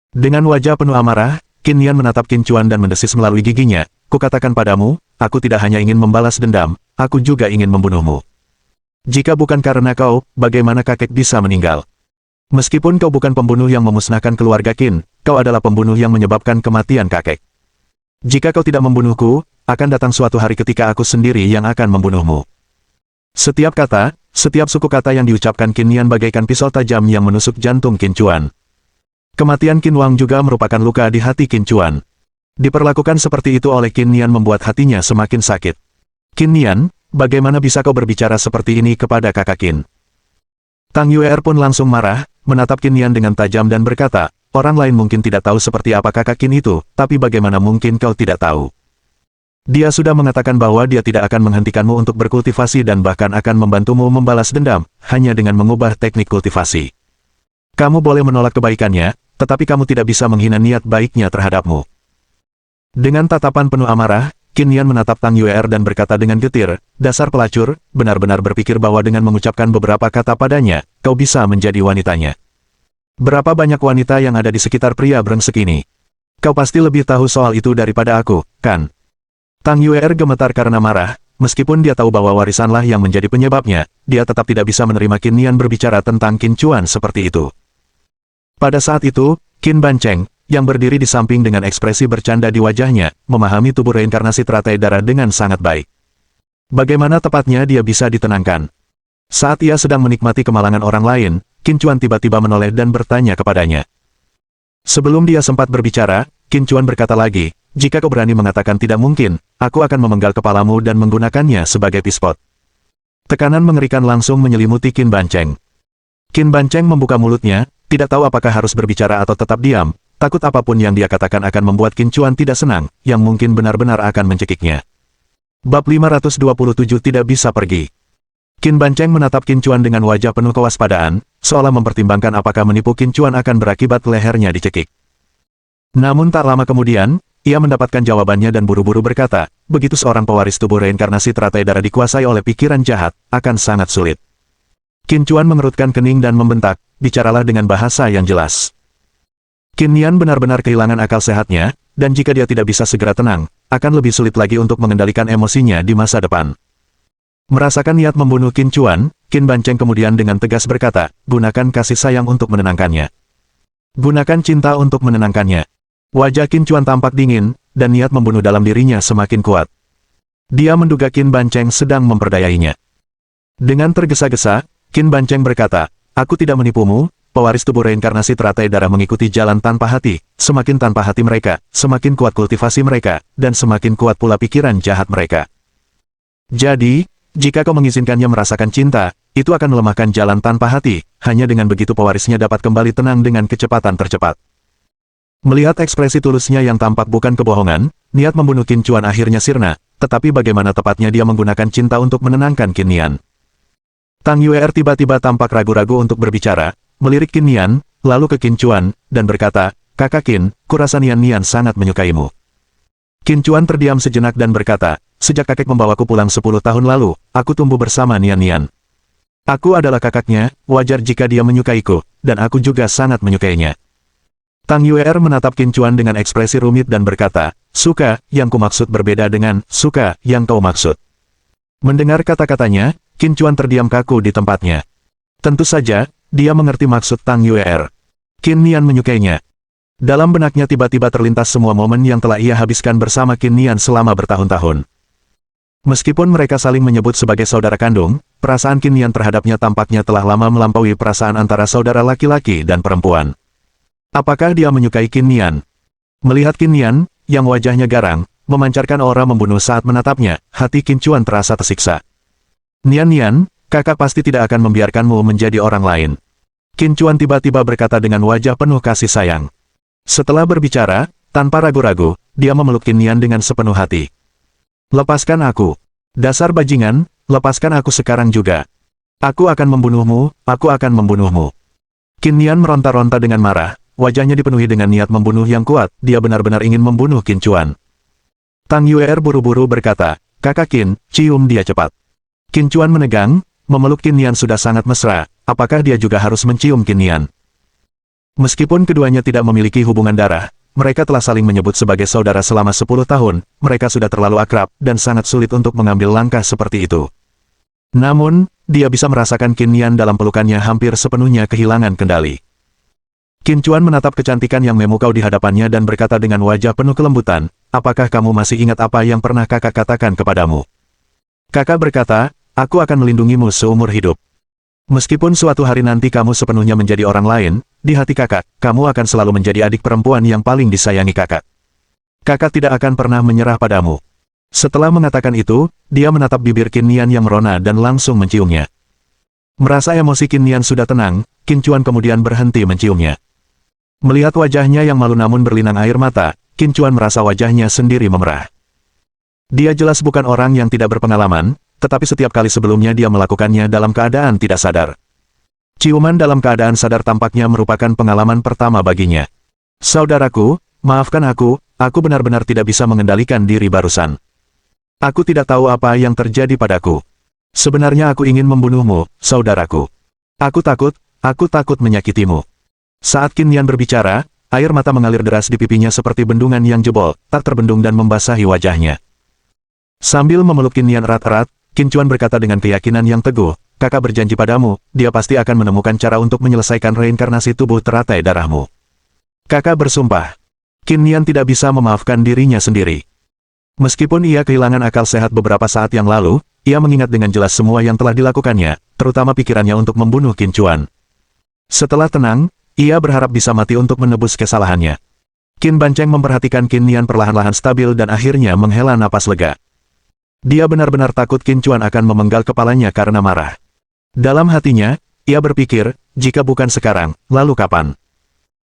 Dengan wajah penuh amarah, Qin Nian menatap Qin Chuan dan mendesis melalui giginya, kukatakan padamu, aku tidak hanya ingin membalas dendam, aku juga ingin membunuhmu. Jika bukan karena kau, bagaimana kakek bisa meninggal? Meskipun kau bukan pembunuh yang memusnahkan keluarga Qin, kau adalah pembunuh yang menyebabkan kematian kakek. Jika kau tidak membunuhku, akan datang suatu hari ketika aku sendiri yang akan membunuhmu. Setiap kata, setiap suku kata yang diucapkan Qin Nian bagaikan pisau tajam yang menusuk jantung Qin Chuan. Kematian Qin Wang juga merupakan luka di hati Qin Chuan. Diperlakukan seperti itu oleh Qin Nian membuat hatinya semakin sakit. Qin Nian, bagaimana bisa kau berbicara seperti ini kepada kakak Qin? Tang Yue'er pun langsung marah, menatap Qin Nian dengan tajam dan berkata, orang lain mungkin tidak tahu seperti apa kakak Qin itu, tapi bagaimana mungkin kau tidak tahu? Dia sudah mengatakan bahwa dia tidak akan menghentikanmu untuk berkultivasi dan bahkan akan membantumu membalas dendam, hanya dengan mengubah teknik kultivasi. Kamu boleh menolak kebaikannya, tetapi kamu tidak bisa menghina niat baiknya terhadapmu. Dengan tatapan penuh amarah, Qin Nian menatap Tang Yue'er dan berkata dengan getir, dasar pelacur, benar-benar berpikir bahwa dengan mengucapkan beberapa kata padanya, kau bisa menjadi wanitanya. Berapa banyak wanita yang ada di sekitar pria brengsek ini? Kau pasti lebih tahu soal itu daripada aku, kan? Tang Yue'er gemetar karena marah, meskipun dia tahu bahwa warisanlah yang menjadi penyebabnya, dia tetap tidak bisa menerima Qin Nian berbicara tentang Qin Chuan seperti itu. Pada saat itu, Qin Bancheng, yang berdiri di samping dengan ekspresi bercanda di wajahnya, memahami tubuh reinkarnasi teratai darah dengan sangat baik. Bagaimana tepatnya dia bisa ditenangkan? Saat ia sedang menikmati kemalangan orang lain, Qin Chuan tiba-tiba menoleh dan bertanya kepadanya. Sebelum dia sempat berbicara, Qin Chuan berkata lagi, jika kau berani mengatakan tidak mungkin, aku akan memenggal kepalamu dan menggunakannya sebagai pispot. Tekanan mengerikan langsung menyelimuti Qin Bancheng. Qin Bancheng membuka mulutnya, tidak tahu apakah harus berbicara atau tetap diam, takut apapun yang dia katakan akan membuat Qin Chuan tidak senang, yang mungkin benar-benar akan mencekiknya. Bab 527 tidak bisa pergi. Qin Bancheng menatap Qin Chuan dengan wajah penuh kewaspadaan, seolah mempertimbangkan apakah menipu Qin Chuan akan berakibat lehernya dicekik. Namun tak lama kemudian, ia mendapatkan jawabannya dan buru-buru berkata, begitu seorang pewaris tubuh reinkarnasi teratai darah dikuasai oleh pikiran jahat, akan sangat sulit. Qin Chuan mengerutkan kening dan membentak, bicaralah dengan bahasa yang jelas. Qin Nian benar-benar kehilangan akal sehatnya, dan jika dia tidak bisa segera tenang, akan lebih sulit lagi untuk mengendalikan emosinya di masa depan. Merasakan niat membunuh Qin Chuan, Qin Bancheng kemudian dengan tegas berkata, gunakan kasih sayang untuk menenangkannya. Gunakan cinta untuk menenangkannya. Wajah Qin Chuan tampak dingin, dan niat membunuh dalam dirinya semakin kuat. Dia menduga Qin Bancheng sedang memperdayainya. Dengan tergesa-gesa, Qin Bancheng berkata, aku tidak menipumu, pewaris tubuh reinkarnasi teratai darah mengikuti jalan tanpa hati, semakin tanpa hati mereka, semakin kuat kultivasi mereka, dan semakin kuat pula pikiran jahat mereka. Jadi, jika kau mengizinkannya merasakan cinta, itu akan melemahkan jalan tanpa hati, hanya dengan begitu pewarisnya dapat kembali tenang dengan kecepatan tercepat. Melihat ekspresi tulusnya yang tampak bukan kebohongan, niat membunuh Qin Chuan akhirnya sirna, tetapi bagaimana tepatnya dia menggunakan cinta untuk menenangkan Qin Nian. Tang Yuer tiba-tiba tampak ragu-ragu untuk berbicara, melirik Qin Nian, lalu ke Qin Chuan, dan berkata, "Kakak Qin, kurasa Nian sangat menyukaimu." Qin Chuan terdiam sejenak dan berkata, "Sejak kakek membawaku pulang 10 tahun lalu, aku tumbuh bersama Nian. Aku adalah kakaknya, wajar jika dia menyukaiku, dan aku juga sangat menyukainya." Tang Yuer menatap Qin Chuan dengan ekspresi rumit dan berkata, "Suka, yang kumaksud berbeda dengan, suka, yang kau maksud." Mendengar kata-katanya, Qin Chuan terdiam kaku di tempatnya. Tentu saja, dia mengerti maksud Tang Yuer. Qin Nian menyukainya. Dalam benaknya tiba-tiba terlintas semua momen yang telah ia habiskan bersama Qin Nian selama bertahun-tahun. Meskipun mereka saling menyebut sebagai saudara kandung, perasaan Qin Nian terhadapnya tampaknya telah lama melampaui perasaan antara saudara laki-laki dan perempuan. Apakah dia menyukai Qin Nian? Melihat Qin Nian, yang wajahnya garang, memancarkan aura membunuh saat menatapnya, hati Qin Chuan terasa tersiksa. "Nian, kakak pasti tidak akan membiarkanmu menjadi orang lain." Qin Chuan tiba-tiba berkata dengan wajah penuh kasih sayang. Setelah berbicara, tanpa ragu-ragu, dia memeluk Qin Nian dengan sepenuh hati. "Lepaskan aku. Dasar bajingan, lepaskan aku sekarang juga. Aku akan membunuhmu, aku akan membunuhmu." Qin Nian meronta-ronta dengan marah, wajahnya dipenuhi dengan niat membunuh yang kuat, dia benar-benar ingin membunuh Qin Chuan. Tang Yuer buru-buru berkata, "Kakak Qin, cium dia cepat." Qin Chuan menegang, memeluk Qin Nian sudah sangat mesra, apakah dia juga harus mencium Qin Nian? Meskipun keduanya tidak memiliki hubungan darah, mereka telah saling menyebut sebagai saudara selama 10 tahun, mereka sudah terlalu akrab, dan sangat sulit untuk mengambil langkah seperti itu. Namun, dia bisa merasakan Qin Nian dalam pelukannya hampir sepenuhnya kehilangan kendali. Qin Chuan menatap kecantikan yang memukau di hadapannya dan berkata dengan wajah penuh kelembutan, "Apakah kamu masih ingat apa yang pernah kakak katakan kepadamu?" Kakak berkata, "Aku akan melindungimu seumur hidup. Meskipun suatu hari nanti kamu sepenuhnya menjadi orang lain, di hati kakak, kamu akan selalu menjadi adik perempuan yang paling disayangi kakak. Kakak tidak akan pernah menyerah padamu." Setelah mengatakan itu, dia menatap bibir Qin Nian yang merona dan langsung menciumnya. Merasa emosi Qin Nian sudah tenang, Qin Chuan kemudian berhenti menciumnya. Melihat wajahnya yang malu namun berlinang air mata, Qin Chuan merasa wajahnya sendiri memerah. Dia jelas bukan orang yang tidak berpengalaman, tetapi setiap kali sebelumnya dia melakukannya dalam keadaan tidak sadar. Ciuman dalam keadaan sadar tampaknya merupakan pengalaman pertama baginya. "Saudaraku, maafkan aku benar-benar tidak bisa mengendalikan diri barusan. Aku tidak tahu apa yang terjadi padaku. Sebenarnya aku ingin membunuhmu, saudaraku. Aku takut menyakitimu." Saat Qin Nian berbicara, air mata mengalir deras di pipinya seperti bendungan yang jebol, tak terbendung dan membasahi wajahnya. Sambil memeluk Qin Nian erat-erat, Qin Chuan berkata dengan keyakinan yang teguh, "Kakak berjanji padamu, dia pasti akan menemukan cara untuk menyelesaikan reinkarnasi tubuh teratai darahmu." Kakak bersumpah. Qin Nian tidak bisa memaafkan dirinya sendiri. Meskipun ia kehilangan akal sehat beberapa saat yang lalu, ia mengingat dengan jelas semua yang telah dilakukannya, terutama pikirannya untuk membunuh Qin Chuan. Setelah tenang, ia berharap bisa mati untuk menebus kesalahannya. Qin Banceng memperhatikan Qin Nian perlahan-lahan stabil dan akhirnya menghela napas lega. Dia benar-benar takut Qin Chuan akan memenggal kepalanya karena marah. Dalam hatinya, ia berpikir, jika bukan sekarang, lalu kapan?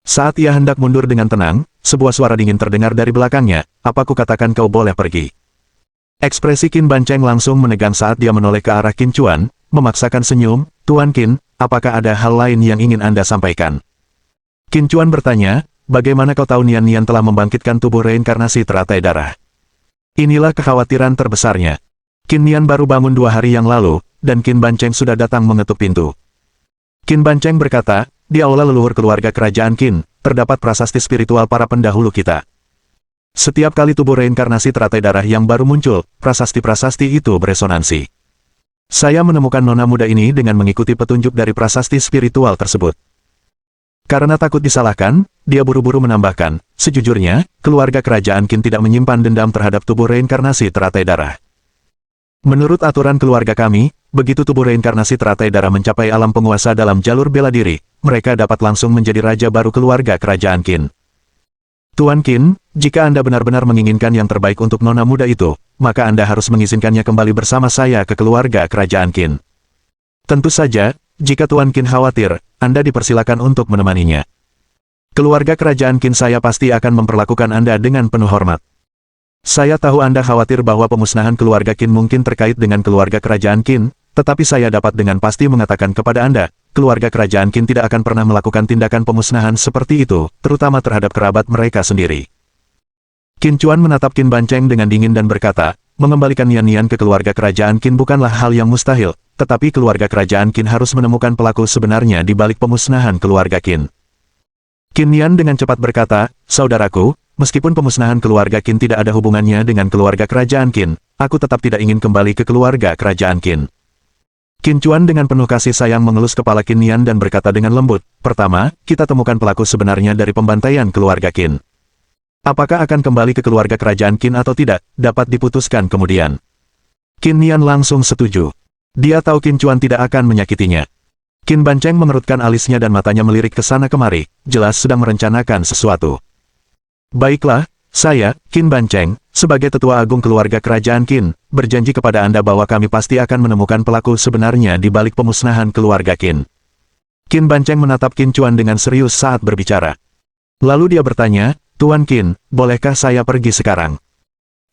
Saat ia hendak mundur dengan tenang, sebuah suara dingin terdengar dari belakangnya, "Apa kukatakan kau boleh pergi?" Ekspresi Qin Banceng langsung menegang saat dia menoleh ke arah Qin Chuan, memaksakan senyum, "Tuan Qin, apakah ada hal lain yang ingin Anda sampaikan?" Qin Chuan bertanya, "Bagaimana kau tahu Nian telah membangkitkan tubuh reinkarnasi teratai darah?" Inilah kekhawatiran terbesarnya. Qin Nian baru bangun 2 hari yang lalu, dan Qin Banceng sudah datang mengetuk pintu. Qin Banceng berkata, "Di aula leluhur keluarga kerajaan Qin, terdapat prasasti spiritual para pendahulu kita. Setiap kali tubuh reinkarnasi teratai darah yang baru muncul, prasasti-prasasti itu beresonansi. Saya menemukan nona muda ini dengan mengikuti petunjuk dari prasasti spiritual tersebut." Karena takut disalahkan, dia buru-buru menambahkan, "Sejujurnya, keluarga kerajaan Qin tidak menyimpan dendam terhadap tubuh reinkarnasi teratai darah. Menurut aturan keluarga kami, begitu tubuh reinkarnasi teratai darah mencapai alam penguasa dalam jalur bela diri, mereka dapat langsung menjadi raja baru keluarga kerajaan Qin. Tuan Qin, jika Anda benar-benar menginginkan yang terbaik untuk nona muda itu, maka Anda harus mengizinkannya kembali bersama saya ke keluarga kerajaan Qin. Tentu saja, jika Tuan Qin khawatir, Anda dipersilakan untuk menemaninya. Keluarga kerajaan Qin saya pasti akan memperlakukan Anda dengan penuh hormat. Saya tahu Anda khawatir bahwa pemusnahan keluarga Qin mungkin terkait dengan keluarga kerajaan Qin, tetapi saya dapat dengan pasti mengatakan kepada Anda, keluarga kerajaan Qin tidak akan pernah melakukan tindakan pemusnahan seperti itu, terutama terhadap kerabat mereka sendiri. Qin Chuan menatap Qin Bancheng dengan dingin dan berkata, mengembalikan Nian Nian ke keluarga kerajaan Qin bukanlah hal yang mustahil, tetapi keluarga kerajaan Qin harus menemukan pelaku sebenarnya di balik pemusnahan keluarga Qin. Qin Nian dengan cepat berkata, saudaraku, meskipun pemusnahan keluarga Qin tidak ada hubungannya dengan keluarga kerajaan Qin, aku tetap tidak ingin kembali ke keluarga kerajaan Qin. Qin Chuan dengan penuh kasih sayang mengelus kepala Qin Nian dan berkata dengan lembut, pertama, kita temukan pelaku sebenarnya dari pembantaian keluarga Qin. Apakah akan kembali ke keluarga kerajaan Qin atau tidak, dapat diputuskan kemudian. Qin Nian langsung setuju. Dia tahu Qin Chuan tidak akan menyakitinya. Qin Bancheng mengerutkan alisnya dan matanya melirik ke sana kemari, jelas sedang merencanakan sesuatu. Baiklah, saya, Qin Bancheng, sebagai tetua agung keluarga kerajaan Qin, berjanji kepada Anda bahwa kami pasti akan menemukan pelaku sebenarnya di balik pemusnahan keluarga Qin. Qin Bancheng menatap Qin Chuan dengan serius saat berbicara. Lalu dia bertanya, Tuan Qin, bolehkah saya pergi sekarang?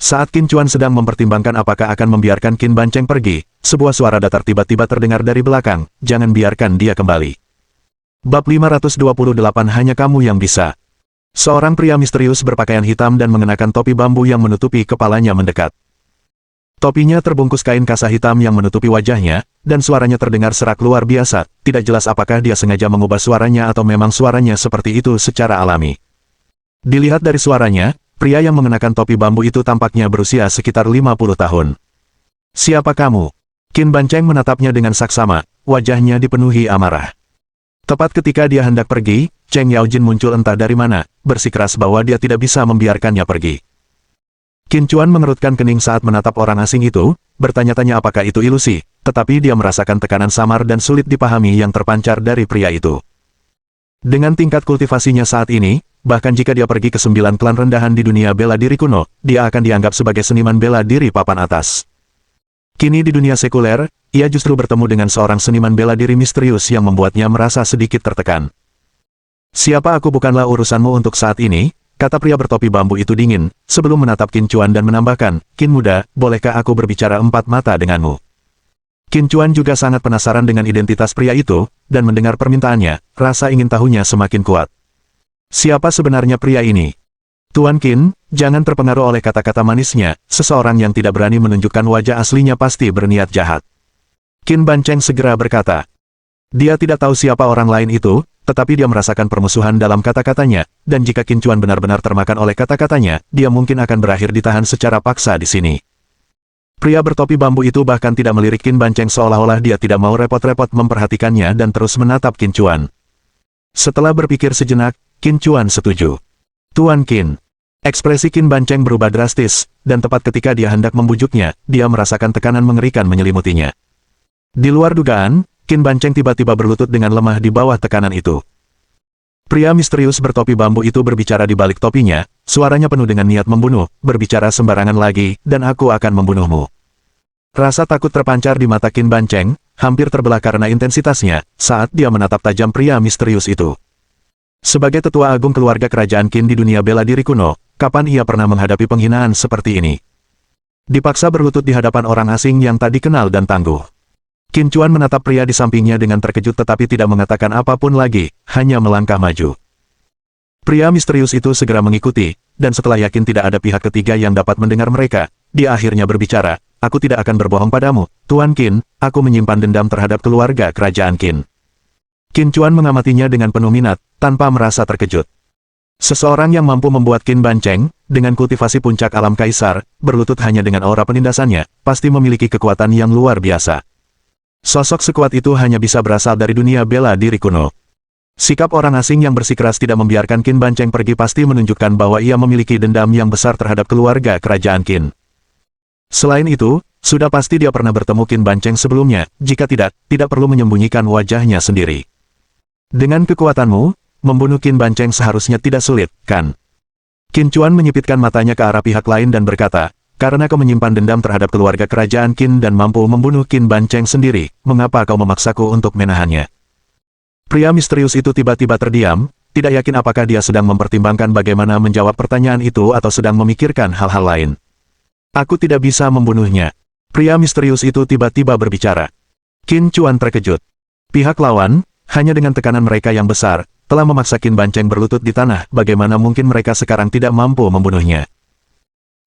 Saat Qin Chuan sedang mempertimbangkan apakah akan membiarkan Qin Bancheng pergi, sebuah suara datar tiba-tiba terdengar dari belakang, jangan biarkan dia kembali. Bab 528 hanya kamu yang bisa. Seorang pria misterius berpakaian hitam dan mengenakan topi bambu yang menutupi kepalanya mendekat. Topinya terbungkus kain kasa hitam yang menutupi wajahnya, dan suaranya terdengar serak luar biasa, tidak jelas apakah dia sengaja mengubah suaranya atau memang suaranya seperti itu secara alami. Dilihat dari suaranya, pria yang mengenakan topi bambu itu tampaknya berusia sekitar 50 tahun. Siapa kamu? Qin Bancheng menatapnya dengan saksama, wajahnya dipenuhi amarah. Tepat ketika dia hendak pergi, Cheng Yaojin muncul entah dari mana, bersikeras bahwa dia tidak bisa membiarkannya pergi. Qin Chuan mengerutkan kening saat menatap orang asing itu, bertanya-tanya apakah itu ilusi, tetapi dia merasakan tekanan samar dan sulit dipahami yang terpancar dari pria itu. Dengan tingkat kultivasinya saat ini, bahkan jika dia pergi ke 9 klan rendahan di dunia bela diri kuno, dia akan dianggap sebagai seniman bela diri papan atas. Kini di dunia sekuler, ia justru bertemu dengan seorang seniman bela diri misterius yang membuatnya merasa sedikit tertekan. Siapa aku bukanlah urusanmu untuk saat ini, kata pria bertopi bambu itu dingin, sebelum menatap Qin Chuan dan menambahkan, Qin muda, bolehkah aku berbicara empat mata denganmu? Qin Chuan juga sangat penasaran dengan identitas pria itu, dan mendengar permintaannya, rasa ingin tahunya semakin kuat. Siapa sebenarnya pria ini? Tuan Qin, jangan terpengaruh oleh kata-kata manisnya, seseorang yang tidak berani menunjukkan wajah aslinya pasti berniat jahat. Qin Bancheng segera berkata. Dia tidak tahu siapa orang lain itu, tetapi dia merasakan permusuhan dalam kata-katanya, dan jika Qin Chuan benar-benar termakan oleh kata-katanya, dia mungkin akan berakhir ditahan secara paksa di sini. Pria bertopi bambu itu bahkan tidak melirik Qin Bancheng seolah-olah dia tidak mau repot-repot memperhatikannya dan terus menatap Qin Chuan. Setelah berpikir sejenak, Qin Chuan setuju. Tuan Qin. Ekspresi Qin Bancheng berubah drastis, dan tepat ketika dia hendak membujuknya, dia merasakan tekanan mengerikan menyelimutinya. Di luar dugaan, Qin Bancheng tiba-tiba berlutut dengan lemah di bawah tekanan itu. Pria misterius bertopi bambu itu berbicara di balik topinya, suaranya penuh dengan niat membunuh, berbicara sembarangan lagi, dan aku akan membunuhmu. Rasa takut terpancar di mata Qin Bancheng, hampir terbelah karena intensitasnya, saat dia menatap tajam pria misterius itu. Sebagai tetua agung keluarga kerajaan Qin di dunia bela diri kuno, kapan ia pernah menghadapi penghinaan seperti ini? Dipaksa berlutut di hadapan orang asing yang tak dikenal dan tangguh. Qin Chuan menatap pria di sampingnya dengan terkejut tetapi tidak mengatakan apapun lagi, hanya melangkah maju. Pria misterius itu segera mengikuti, dan setelah yakin tidak ada pihak ketiga yang dapat mendengar mereka, dia akhirnya berbicara, aku tidak akan berbohong padamu, Tuan Qin, aku menyimpan dendam terhadap keluarga kerajaan Qin. Qin Chuan mengamatinya dengan penuh minat, tanpa merasa terkejut. Seseorang yang mampu membuat Qin Bancheng, dengan kultivasi puncak alam kaisar, berlutut hanya dengan aura penindasannya, pasti memiliki kekuatan yang luar biasa. Sosok sekuat itu hanya bisa berasal dari dunia bela diri kuno. Sikap orang asing yang bersikeras tidak membiarkan Qin Bancheng pergi pasti menunjukkan bahwa ia memiliki dendam yang besar terhadap keluarga kerajaan Qin. Selain itu, sudah pasti dia pernah bertemu Qin Bancheng sebelumnya, jika tidak, tidak perlu menyembunyikan wajahnya sendiri. Dengan kekuatanmu, membunuh Qin Bancheng seharusnya tidak sulit, kan? Qin Chuan menyipitkan matanya ke arah pihak lain dan berkata, karena kau menyimpan dendam terhadap keluarga kerajaan Qin dan mampu membunuh Qin Bancheng sendiri, mengapa kau memaksaku untuk menahannya? Pria misterius itu tiba-tiba terdiam, tidak yakin apakah dia sedang mempertimbangkan bagaimana menjawab pertanyaan itu atau sedang memikirkan hal-hal lain. Aku tidak bisa membunuhnya. Pria misterius itu tiba-tiba berbicara. Qin Chuan terkejut. Pihak lawan, hanya dengan tekanan mereka yang besar, telah memaksa Qin Bancheng berlutut di tanah, bagaimana mungkin mereka sekarang tidak mampu membunuhnya.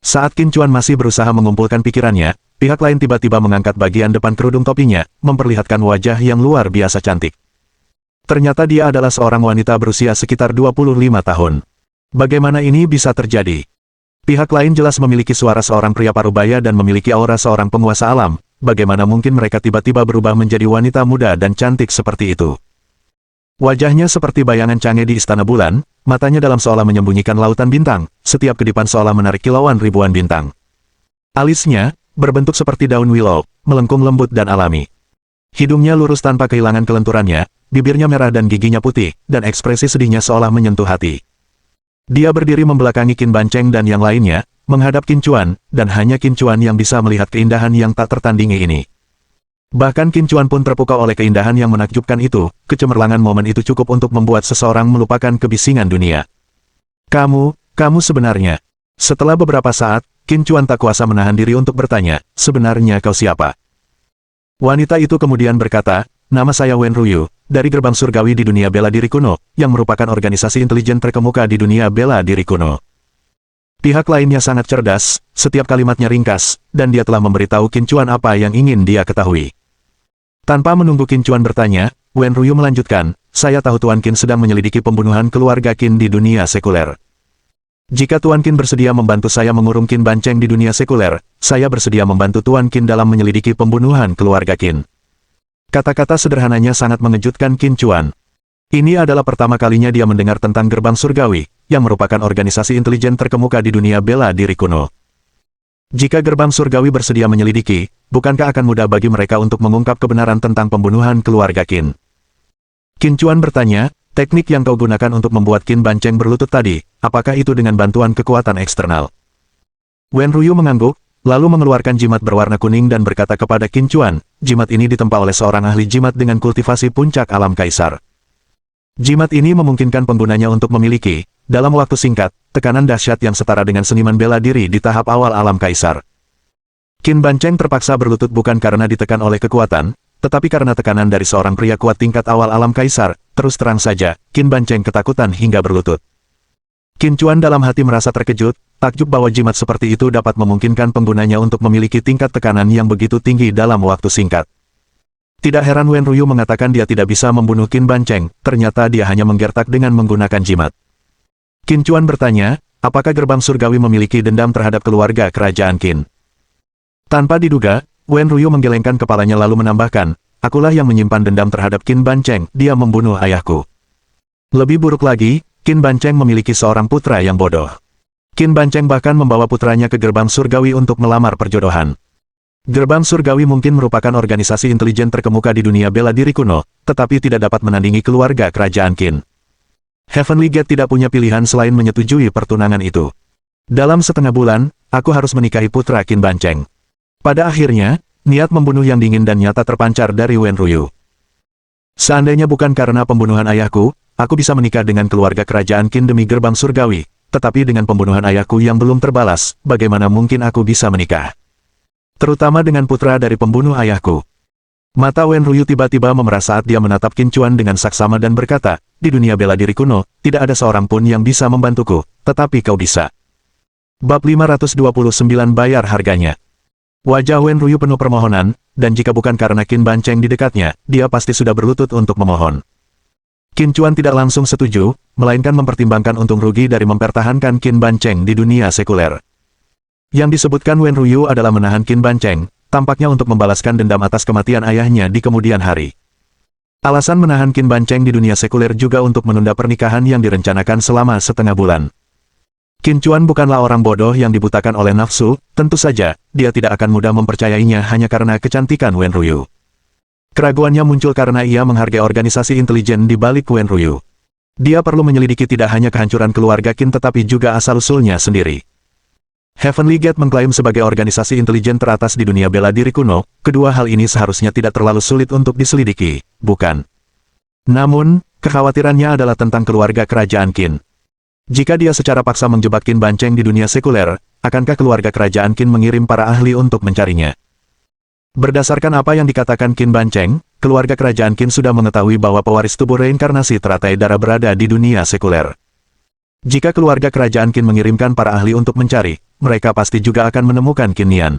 Saat Qin Chuan masih berusaha mengumpulkan pikirannya, pihak lain tiba-tiba mengangkat bagian depan kerudung topinya, memperlihatkan wajah yang luar biasa cantik. Ternyata dia adalah seorang wanita berusia sekitar 25 tahun. Bagaimana ini bisa terjadi? Pihak lain jelas memiliki suara seorang pria parubaya dan memiliki aura seorang penguasa alam, bagaimana mungkin mereka tiba-tiba berubah menjadi wanita muda dan cantik seperti itu? Wajahnya seperti bayangan Chang'e di Istana Bulan, matanya dalam seolah menyembunyikan lautan bintang, setiap kedipan seolah menarik kilauan ribuan bintang. Alisnya, berbentuk seperti daun willow, melengkung lembut dan alami. Hidungnya lurus tanpa kehilangan kelenturannya, bibirnya merah dan giginya putih, dan ekspresi sedihnya seolah menyentuh hati. Dia berdiri membelakangi Qin Bancheng dan yang lainnya, menghadap Qin Chuan, dan hanya Qin Chuan yang bisa melihat keindahan yang tak tertandingi ini. Bahkan Qin Chuan pun terpukau oleh keindahan yang menakjubkan itu, kecemerlangan momen itu cukup untuk membuat seseorang melupakan kebisingan dunia. Kamu sebenarnya. Setelah beberapa saat, Qin Chuan tak kuasa menahan diri untuk bertanya, sebenarnya kau siapa? Wanita itu kemudian berkata, nama saya Wen Ruyu, dari Gerbang Surgawi di Dunia Bela Diri Kuno, yang merupakan organisasi intelijen terkemuka di dunia bela diri kuno. Pihak lainnya sangat cerdas, setiap kalimatnya ringkas, dan dia telah memberitahu Qin Chuan apa yang ingin dia ketahui. Tanpa menunggu Qin Chuan bertanya, Wen Ruyu melanjutkan, saya tahu Tuan Qin sedang menyelidiki pembunuhan keluarga Qin di dunia sekuler. Jika Tuan Qin bersedia membantu saya mengurung Qin Bancheng di dunia sekuler, saya bersedia membantu Tuan Qin dalam menyelidiki pembunuhan keluarga Qin. Kata-kata sederhananya sangat mengejutkan Qin Chuan. Ini adalah pertama kalinya dia mendengar tentang Gerbang Surgawi, yang merupakan organisasi intelijen terkemuka di dunia bela diri kuno. Jika Gerbang Surgawi bersedia menyelidiki, bukankah akan mudah bagi mereka untuk mengungkap kebenaran tentang pembunuhan keluarga Qin? Qin Chuan bertanya, teknik yang kau gunakan untuk membuat Qin Bancheng berlutut tadi, apakah itu dengan bantuan kekuatan eksternal? Wen Ruyu mengangguk, lalu mengeluarkan jimat berwarna kuning dan berkata kepada Qin Chuan, jimat ini ditempa oleh seorang ahli jimat dengan kultivasi puncak alam kaisar. Jimat ini memungkinkan penggunanya untuk memiliki, dalam waktu singkat, tekanan dahsyat yang setara dengan seniman bela diri di tahap awal alam kaisar. Qin Bancheng terpaksa berlutut bukan karena ditekan oleh kekuatan, tetapi karena tekanan dari seorang pria kuat tingkat awal alam kaisar. Terus terang saja, Qin Bancheng ketakutan hingga berlutut. Qin Chuan dalam hati merasa terkejut, takjub bahwa jimat seperti itu dapat memungkinkan penggunanya untuk memiliki tingkat tekanan yang begitu tinggi dalam waktu singkat. Tidak heran Wen Ruyu mengatakan dia tidak bisa membunuh Qin Bancheng, ternyata dia hanya menggertak dengan menggunakan jimat. Qin Chuan bertanya, apakah Gerbang Surgawi memiliki dendam terhadap keluarga kerajaan Qin? Tanpa diduga, Wen Ruyu menggelengkan kepalanya lalu menambahkan, akulah yang menyimpan dendam terhadap Qin Bancheng, dia membunuh ayahku. Lebih buruk lagi, Qin Bancheng memiliki seorang putra yang bodoh. Qin Bancheng bahkan membawa putranya ke Gerbang Surgawi untuk melamar perjodohan. Gerbang Surgawi mungkin merupakan organisasi intelijen terkemuka di dunia bela diri kuno, tetapi tidak dapat menandingi keluarga kerajaan Qin. Heavenly Gate tidak punya pilihan selain menyetujui pertunangan itu. Dalam setengah bulan, aku harus menikahi putra Qin Bancheng. Pada akhirnya, niat membunuh yang dingin dan nyata terpancar dari Wen Ruyu. Seandainya bukan karena pembunuhan ayahku, aku bisa menikah dengan keluarga kerajaan Qin demi Gerbang Surgawi, tetapi dengan pembunuhan ayahku yang belum terbalas, bagaimana mungkin aku bisa menikah? Terutama dengan putra dari pembunuh ayahku. Mata Wen Ruyu tiba-tiba memerah saat dia menatap Qin Chuan dengan saksama dan berkata, di dunia bela diri kuno, tidak ada seorang pun yang bisa membantuku, tetapi kau bisa. Bab 529 bayar harganya. Wajah Wen Ruyu penuh permohonan, dan jika bukan karena Qin Bancheng di dekatnya, dia pasti sudah berlutut untuk memohon. Qin Chuan tidak langsung setuju, melainkan mempertimbangkan untung rugi dari mempertahankan Qin Bancheng di dunia sekuler. Yang disebutkan Wen Ruyu adalah menahan Qin Bancheng, tampaknya untuk membalaskan dendam atas kematian ayahnya di kemudian hari. Alasan menahan Qin Bancheng di dunia sekuler juga untuk menunda pernikahan yang direncanakan selama setengah bulan. Qin Chuan bukanlah orang bodoh yang dibutakan oleh nafsu, tentu saja, dia tidak akan mudah mempercayainya hanya karena kecantikan Wen Ruyu. Keraguannya muncul karena ia menghargai organisasi intelijen di balik Wen Ruyu. Dia perlu menyelidiki tidak hanya kehancuran keluarga Qin tetapi juga asal-usulnya sendiri. Heavenly Gate mengklaim sebagai organisasi intelijen teratas di dunia bela diri kuno, kedua hal ini seharusnya tidak terlalu sulit untuk diselidiki, bukan? Namun, kekhawatirannya adalah tentang keluarga kerajaan Qin. Jika dia secara paksa menjebak Qin Bancheng di dunia sekuler, akankah keluarga kerajaan Qin mengirim para ahli untuk mencarinya? Berdasarkan apa yang dikatakan Qin Bancheng, keluarga kerajaan Qin sudah mengetahui bahwa pewaris tubuh reinkarnasi teratai darah berada di dunia sekuler. Jika keluarga kerajaan Qin mengirimkan para ahli untuk mencari, mereka pasti juga akan menemukan Qin Nian.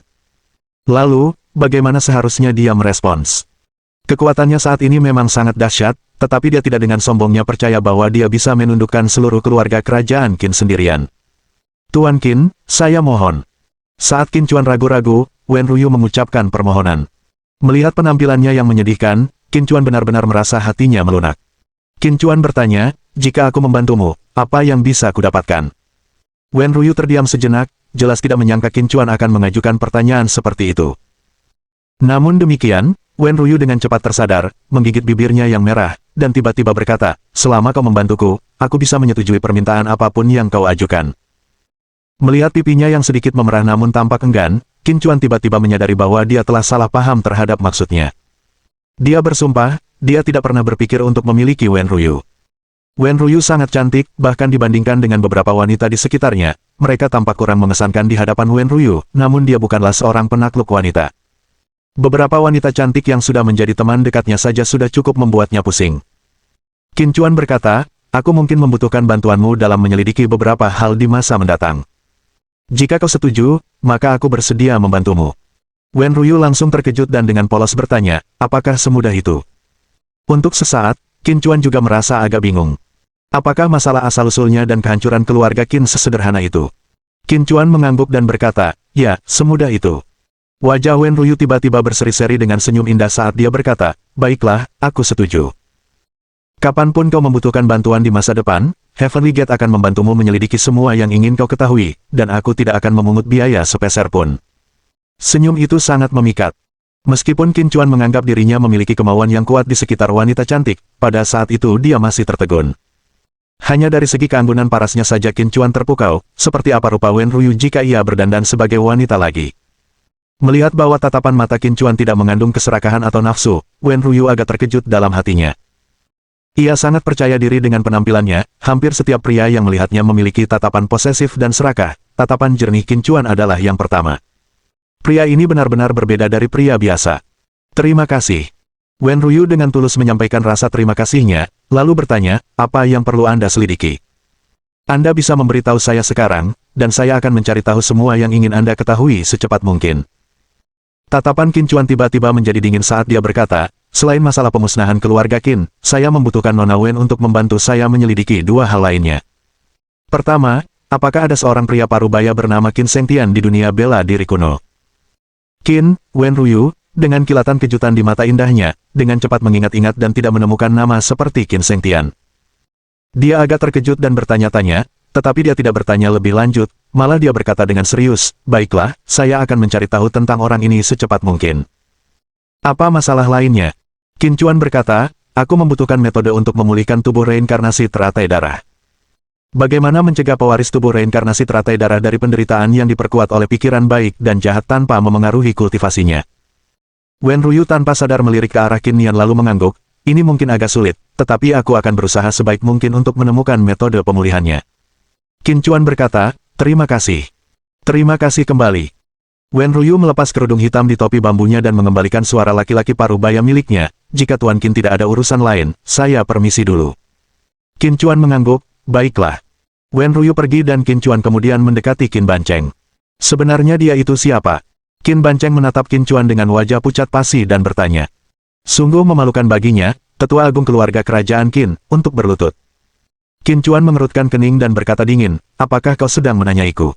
Lalu, bagaimana seharusnya dia merespons? Kekuatannya saat ini memang sangat dahsyat, tetapi dia tidak dengan sombongnya percaya bahwa dia bisa menundukkan seluruh keluarga kerajaan Qin sendirian. Tuan Qin, saya mohon. Saat Qin Chuan ragu-ragu, Wen Ruyu mengucapkan permohonan. Melihat penampilannya yang menyedihkan, Qin Chuan benar-benar merasa hatinya melunak. Qin Chuan bertanya, jika aku membantumu, apa yang bisa kudapatkan? Wen Ruyu terdiam sejenak, jelas tidak menyangka Qin Chuan akan mengajukan pertanyaan seperti itu. Namun demikian, Wen Ruyu dengan cepat tersadar, menggigit bibirnya yang merah, dan tiba-tiba berkata, selama kau membantuku, aku bisa menyetujui permintaan apapun yang kau ajukan. Melihat pipinya yang sedikit memerah namun tampak enggan, Qin Chuan tiba-tiba menyadari bahwa dia telah salah paham terhadap maksudnya. Dia bersumpah, dia tidak pernah berpikir untuk memiliki Wen Ruyu. Wen Ruyu sangat cantik, bahkan dibandingkan dengan beberapa wanita di sekitarnya, mereka tampak kurang mengesankan di hadapan Wen Ruyu, namun dia bukanlah seorang penakluk wanita. Beberapa wanita cantik yang sudah menjadi teman dekatnya saja sudah cukup membuatnya pusing. Qin Chuan berkata, aku mungkin membutuhkan bantuanmu dalam menyelidiki beberapa hal di masa mendatang. Jika kau setuju, maka aku bersedia membantumu. Wen Ruyu langsung terkejut dan dengan polos bertanya, apakah semudah itu? Untuk sesaat, Qin Chuan juga merasa agak bingung. Apakah masalah asal-usulnya dan kehancuran keluarga Qin sesederhana itu? Qin Chuan mengangguk dan berkata, ya, semudah itu. Wajah Wen Ruyu tiba-tiba berseri-seri dengan senyum indah saat dia berkata, baiklah, aku setuju. Kapanpun kau membutuhkan bantuan di masa depan, Heavenly Gate akan membantumu menyelidiki semua yang ingin kau ketahui, dan aku tidak akan memungut biaya sepeser pun. Senyum itu sangat memikat. Meskipun Qin Chuan menganggap dirinya memiliki kemauan yang kuat di sekitar wanita cantik, pada saat itu dia masih tertegun. Hanya dari segi keanggunan parasnya saja Qin Chuan terpukau, seperti apa rupa Wen Ruyu jika ia berdandan sebagai wanita lagi. Melihat bahwa tatapan mata Qin Chuan tidak mengandung keserakahan atau nafsu, Wen Ruyu agak terkejut dalam hatinya. Ia sangat percaya diri dengan penampilannya, hampir setiap pria yang melihatnya memiliki tatapan posesif dan serakah, tatapan jernih Qin Chuan adalah yang pertama. Pria ini benar-benar berbeda dari pria biasa. Terima kasih. Wen Ruyu dengan tulus menyampaikan rasa terima kasihnya, lalu bertanya, apa yang perlu Anda selidiki? Anda bisa memberitahu saya sekarang, dan saya akan mencari tahu semua yang ingin Anda ketahui secepat mungkin. Tatapan Qin Chuan tiba-tiba menjadi dingin saat dia berkata, selain masalah pemusnahan keluarga Qin, saya membutuhkan Nona Wen untuk membantu saya menyelidiki dua hal lainnya. Pertama, apakah ada seorang pria parubaya bernama Qin Sengtian di dunia bela diri kuno? Qin, Wen Ruyu, dengan kilatan kejutan di mata indahnya, dengan cepat mengingat-ingat dan tidak menemukan nama seperti Qin Sengtian. Dia agak terkejut dan bertanya-tanya, tetapi dia tidak bertanya lebih lanjut, malah dia berkata dengan serius, baiklah, saya akan mencari tahu tentang orang ini secepat mungkin. Apa masalah lainnya? Qin Chuan berkata, aku membutuhkan metode untuk memulihkan tubuh reinkarnasi teratai darah. Bagaimana mencegah pewaris tubuh reinkarnasi teratai darah dari penderitaan yang diperkuat oleh pikiran baik dan jahat tanpa memengaruhi kultivasinya? Wen Ruyu tanpa sadar melirik ke arah Qin Nian lalu mengangguk, ini mungkin agak sulit, tetapi aku akan berusaha sebaik mungkin untuk menemukan metode pemulihannya. Qin Chuan berkata, terima kasih. Terima kasih kembali. Wen Ruyu melepas kerudung hitam di topi bambunya dan mengembalikan suara laki-laki parubaya miliknya, jika Tuan Qin tidak ada urusan lain, saya permisi dulu. Qin Chuan mengangguk, baiklah. Wen Ruyu pergi dan Qin Chuan kemudian mendekati Qin Bancheng. Sebenarnya dia itu siapa? Qin Bancheng menatap Qin Chuan dengan wajah pucat pasi dan bertanya. Sungguh memalukan baginya, tetua agung keluarga kerajaan Qin, untuk berlutut. Qin Chuan mengerutkan kening dan berkata dingin, apakah kau sedang menanyaiku?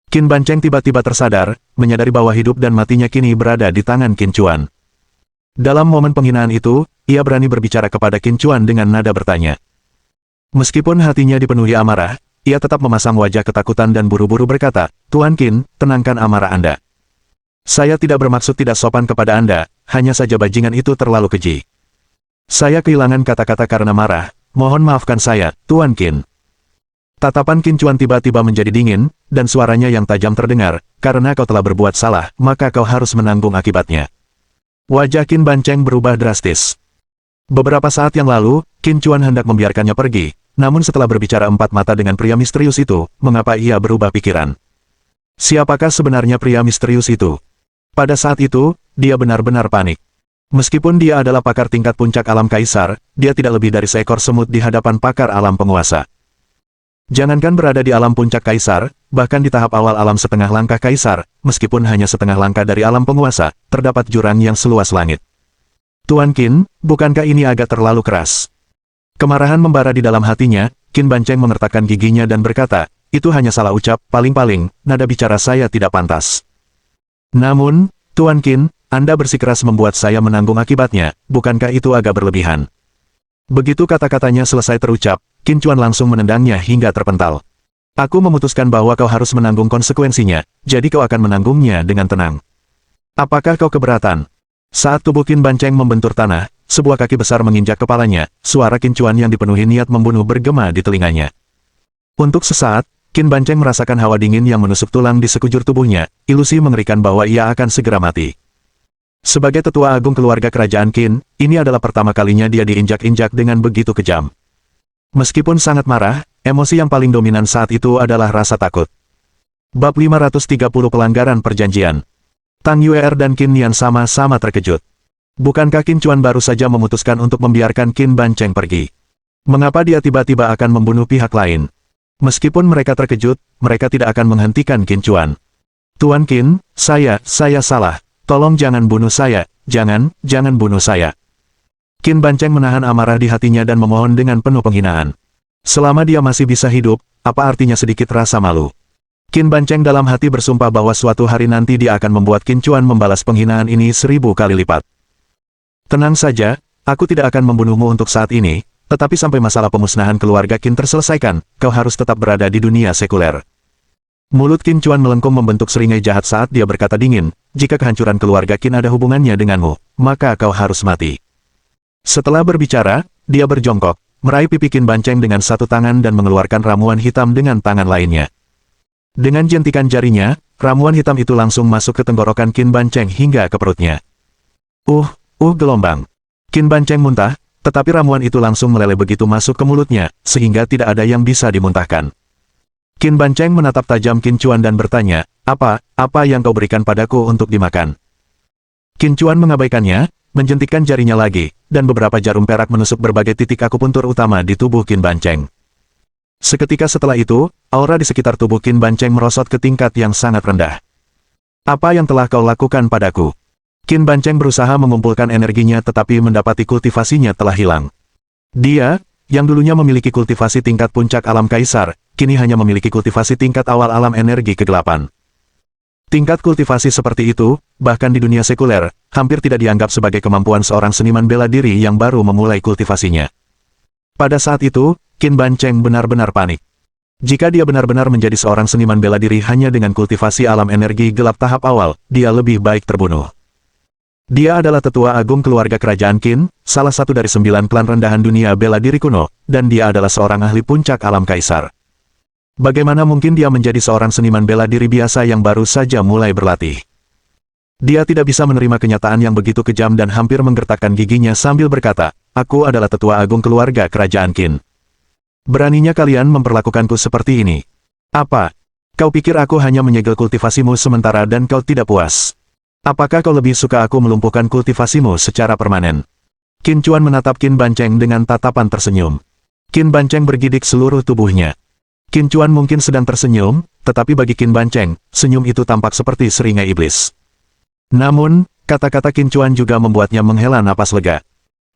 Qin Bancheng tiba-tiba tersadar, menyadari bahwa hidup dan matinya kini berada di tangan Qin Chuan. Dalam momen penghinaan itu, ia berani berbicara kepada Qin Chuan dengan nada bertanya. Meskipun hatinya dipenuhi amarah, ia tetap memasang wajah ketakutan dan buru-buru berkata, Tuan Qin, tenangkan amarah Anda. Saya tidak bermaksud tidak sopan kepada Anda, hanya saja bajingan itu terlalu keji. Saya kehilangan kata-kata karena marah, mohon maafkan saya, Tuan Qin. Tatapan Qin Chuan tiba-tiba menjadi dingin, dan suaranya yang tajam terdengar, karena kau telah berbuat salah, maka kau harus menanggung akibatnya. Wajah Qin Bancheng berubah drastis. Beberapa saat yang lalu, Qin Chuan hendak membiarkannya pergi, namun setelah berbicara empat mata dengan pria misterius itu, mengapa ia berubah pikiran? Siapakah sebenarnya pria misterius itu? Pada saat itu, dia benar-benar panik. Meskipun dia adalah pakar tingkat puncak alam kaisar, dia tidak lebih dari seekor semut di hadapan pakar alam penguasa. Jangankan berada di alam puncak kaisar, bahkan di tahap awal alam setengah langkah kaisar, meskipun hanya setengah langkah dari alam penguasa, terdapat jurang yang seluas langit. Tuan Qin, bukankah ini agak terlalu keras? Kemarahan membara di dalam hatinya, Qin Bancheng mengertakkan giginya dan berkata, itu hanya salah ucap, paling-paling, nada bicara saya tidak pantas. Namun, Tuan Qin, Anda bersikeras membuat saya menanggung akibatnya, bukankah itu agak berlebihan? Begitu kata-katanya selesai terucap, Qin Chuan langsung menendangnya hingga terpental. Aku memutuskan bahwa kau harus menanggung konsekuensinya, jadi kau akan menanggungnya dengan tenang. Apakah kau keberatan? Saat tubuh Qin Bancheng membentur tanah, sebuah kaki besar menginjak kepalanya, suara Qin Chuan yang dipenuhi niat membunuh bergema di telinganya. Untuk sesaat, Qin Bancheng merasakan hawa dingin yang menusuk tulang di sekujur tubuhnya, ilusi mengerikan bahwa ia akan segera mati. Sebagai tetua agung keluarga kerajaan Qin, ini adalah pertama kalinya dia diinjak-injak dengan begitu kejam. Meskipun sangat marah, emosi yang paling dominan saat itu adalah rasa takut. Bab 530 Pelanggaran Perjanjian. Tang Yuer dan Qin Nian sama-sama terkejut. Bukankah Qin Chuan baru saja memutuskan untuk membiarkan Qin Bancheng pergi? Mengapa dia tiba-tiba akan membunuh pihak lain? Meskipun mereka terkejut, mereka tidak akan menghentikan Qin Chuan. Tuan Qin, saya salah. Tolong jangan bunuh saya, jangan bunuh saya. Qin Bancheng menahan amarah di hatinya dan memohon dengan penuh penghinaan. Selama dia masih bisa hidup, apa artinya sedikit rasa malu? Qin Bancheng dalam hati bersumpah bahwa suatu hari nanti dia akan membuat Qin Chuan membalas penghinaan ini 1000 kali lipat. Tenang saja, aku tidak akan membunuhmu untuk saat ini, tetapi sampai masalah pemusnahan keluarga Qin terselesaikan, kau harus tetap berada di dunia sekuler. Mulut Qin Chuan melengkung membentuk seringai jahat saat dia berkata dingin, jika kehancuran keluarga Qin ada hubungannya denganmu, maka kau harus mati. Setelah berbicara, dia berjongkok, meraih pipi Qin Bancheng dengan satu tangan dan mengeluarkan ramuan hitam dengan tangan lainnya. Dengan jentikan jarinya, ramuan hitam itu langsung masuk ke tenggorokan Qin Bancheng hingga ke perutnya. Gelombang. Qin Bancheng muntah, tetapi ramuan itu langsung meleleh begitu masuk ke mulutnya, sehingga tidak ada yang bisa dimuntahkan. Qin Bancheng menatap tajam Qin Chuan dan bertanya, apa yang kau berikan padaku untuk dimakan? Qin Chuan mengabaikannya, menjentikkan jarinya lagi, dan beberapa jarum perak menusuk berbagai titik akupuntur utama di tubuh Qin Bancheng. Seketika setelah itu, aura di sekitar tubuh Qin Bancheng merosot ke tingkat yang sangat rendah. Apa yang telah kau lakukan padaku? Qin Bancheng berusaha mengumpulkan energinya tetapi mendapati kultivasinya telah hilang. Dia, yang dulunya memiliki kultivasi tingkat puncak alam kaisar, kini hanya memiliki kultivasi tingkat awal alam energi kegelapan. Tingkat kultivasi seperti itu, bahkan di dunia sekuler, hampir tidak dianggap sebagai kemampuan seorang seniman bela diri yang baru memulai kultivasinya. Pada saat itu, Qin Bancheng benar-benar panik. Jika dia benar-benar menjadi seorang seniman bela diri hanya dengan kultivasi alam energi gelap tahap awal, dia lebih baik terbunuh. Dia adalah tetua agung keluarga kerajaan Qin, salah satu dari 9 klan rendahan dunia bela diri kuno, dan dia adalah seorang ahli puncak alam kaisar. Bagaimana mungkin dia menjadi seorang seniman bela diri biasa yang baru saja mulai berlatih? Dia tidak bisa menerima kenyataan yang begitu kejam dan hampir menggertakkan giginya sambil berkata, aku adalah tetua agung keluarga kerajaan Qin. Beraninya kalian memperlakukanku seperti ini. Apa? Kau pikir aku hanya menyegel kultivasimu sementara dan kau tidak puas? Apakah kau lebih suka aku melumpuhkan kultivasimu secara permanen? Qin Chuan menatap Qin Bancheng dengan tatapan tersenyum. Qin Bancheng bergidik seluruh tubuhnya. Qin Chuan mungkin sedang tersenyum, tetapi bagi Qin Bancheng, senyum itu tampak seperti seringai iblis. Namun, kata-kata Qin Chuan juga membuatnya menghela napas lega.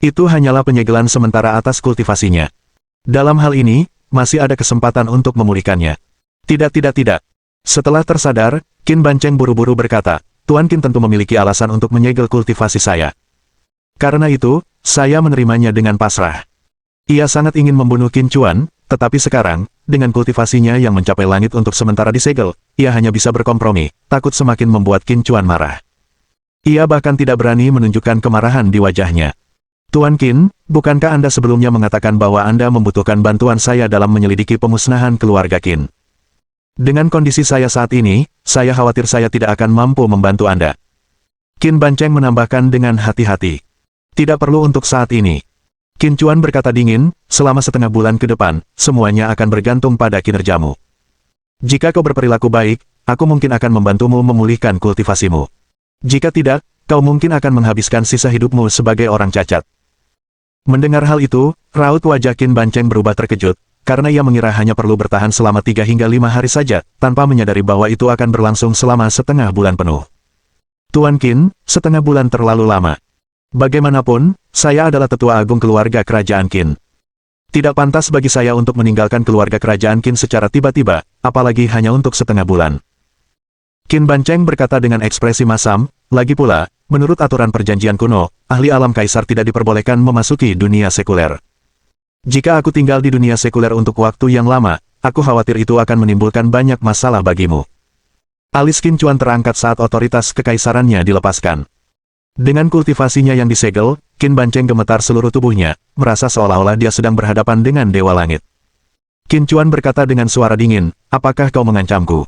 Itu hanyalah penyegelan sementara atas kultivasinya. Dalam hal ini, masih ada kesempatan untuk memulihkannya. Tidak. Setelah tersadar, Qin Bancheng buru-buru berkata, Tuan Qin tentu memiliki alasan untuk menyegel kultivasi saya. Karena itu, saya menerimanya dengan pasrah. Ia sangat ingin membunuh Qin Chuan, tetapi sekarang, dengan kultivasinya yang mencapai langit untuk sementara disegel, ia hanya bisa berkompromi, takut semakin membuat Qin Chuan marah. Ia bahkan tidak berani menunjukkan kemarahan di wajahnya. Tuan Qin, bukankah Anda sebelumnya mengatakan bahwa Anda membutuhkan bantuan saya dalam menyelidiki pemusnahan keluarga Qin? Dengan kondisi saya saat ini, saya khawatir saya tidak akan mampu membantu Anda. Qin Bancheng menambahkan dengan hati-hati. Tidak perlu untuk saat ini. Qin Chuan berkata dingin, selama setengah bulan ke depan, semuanya akan bergantung pada kinerjamu. Jika kau berperilaku baik, aku mungkin akan membantumu memulihkan kultivasimu. Jika tidak, kau mungkin akan menghabiskan sisa hidupmu sebagai orang cacat. Mendengar hal itu, raut wajah Qin Bancheng berubah terkejut, karena ia mengira hanya perlu bertahan selama 3 hingga 5 hari saja, tanpa menyadari bahwa itu akan berlangsung selama setengah bulan penuh. Tuan Qin, setengah bulan terlalu lama. Bagaimanapun, saya adalah tetua agung keluarga kerajaan Qin. Tidak pantas bagi saya untuk meninggalkan keluarga kerajaan Qin secara tiba-tiba, apalagi hanya untuk setengah bulan. Qin Bancheng berkata dengan ekspresi masam, lagi pula, menurut aturan perjanjian kuno, ahli alam kaisar tidak diperbolehkan memasuki dunia sekuler. Jika aku tinggal di dunia sekuler untuk waktu yang lama, aku khawatir itu akan menimbulkan banyak masalah bagimu. Alis Qin Chuan terangkat saat otoritas kekaisarannya dilepaskan. Dengan kultivasinya yang disegel, Qin Bancheng gemetar seluruh tubuhnya, merasa seolah-olah dia sedang berhadapan dengan Dewa Langit. Qin Chuan berkata dengan suara dingin, apakah kau mengancamku?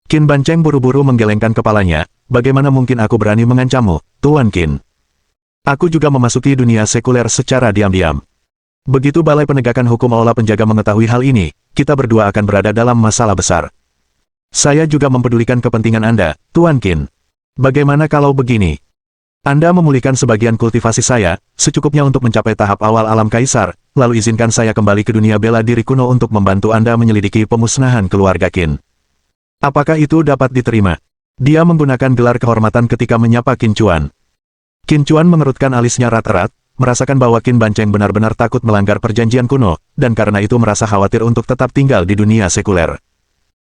Qin Bancheng buru-buru menggelengkan kepalanya, bagaimana mungkin aku berani mengancammu, Tuan Qin? Aku juga memasuki dunia sekuler secara diam-diam. Begitu Balai Penegakan Hukum Aula Penjaga mengetahui hal ini, kita berdua akan berada dalam masalah besar. Saya juga mempedulikan kepentingan Anda, Tuan Qin. Bagaimana kalau begini? Anda memulihkan sebagian kultivasi saya, secukupnya untuk mencapai tahap awal alam kaisar, lalu izinkan saya kembali ke dunia bela diri kuno untuk membantu Anda menyelidiki pemusnahan keluarga Qin. Apakah itu dapat diterima? Dia menggunakan gelar kehormatan ketika menyapa Qin Chuan. Qin Chuan mengerutkan alisnya erat-erat, merasakan bahwa Qin Bancheng benar-benar takut melanggar perjanjian kuno, dan karena itu merasa khawatir untuk tetap tinggal di dunia sekuler.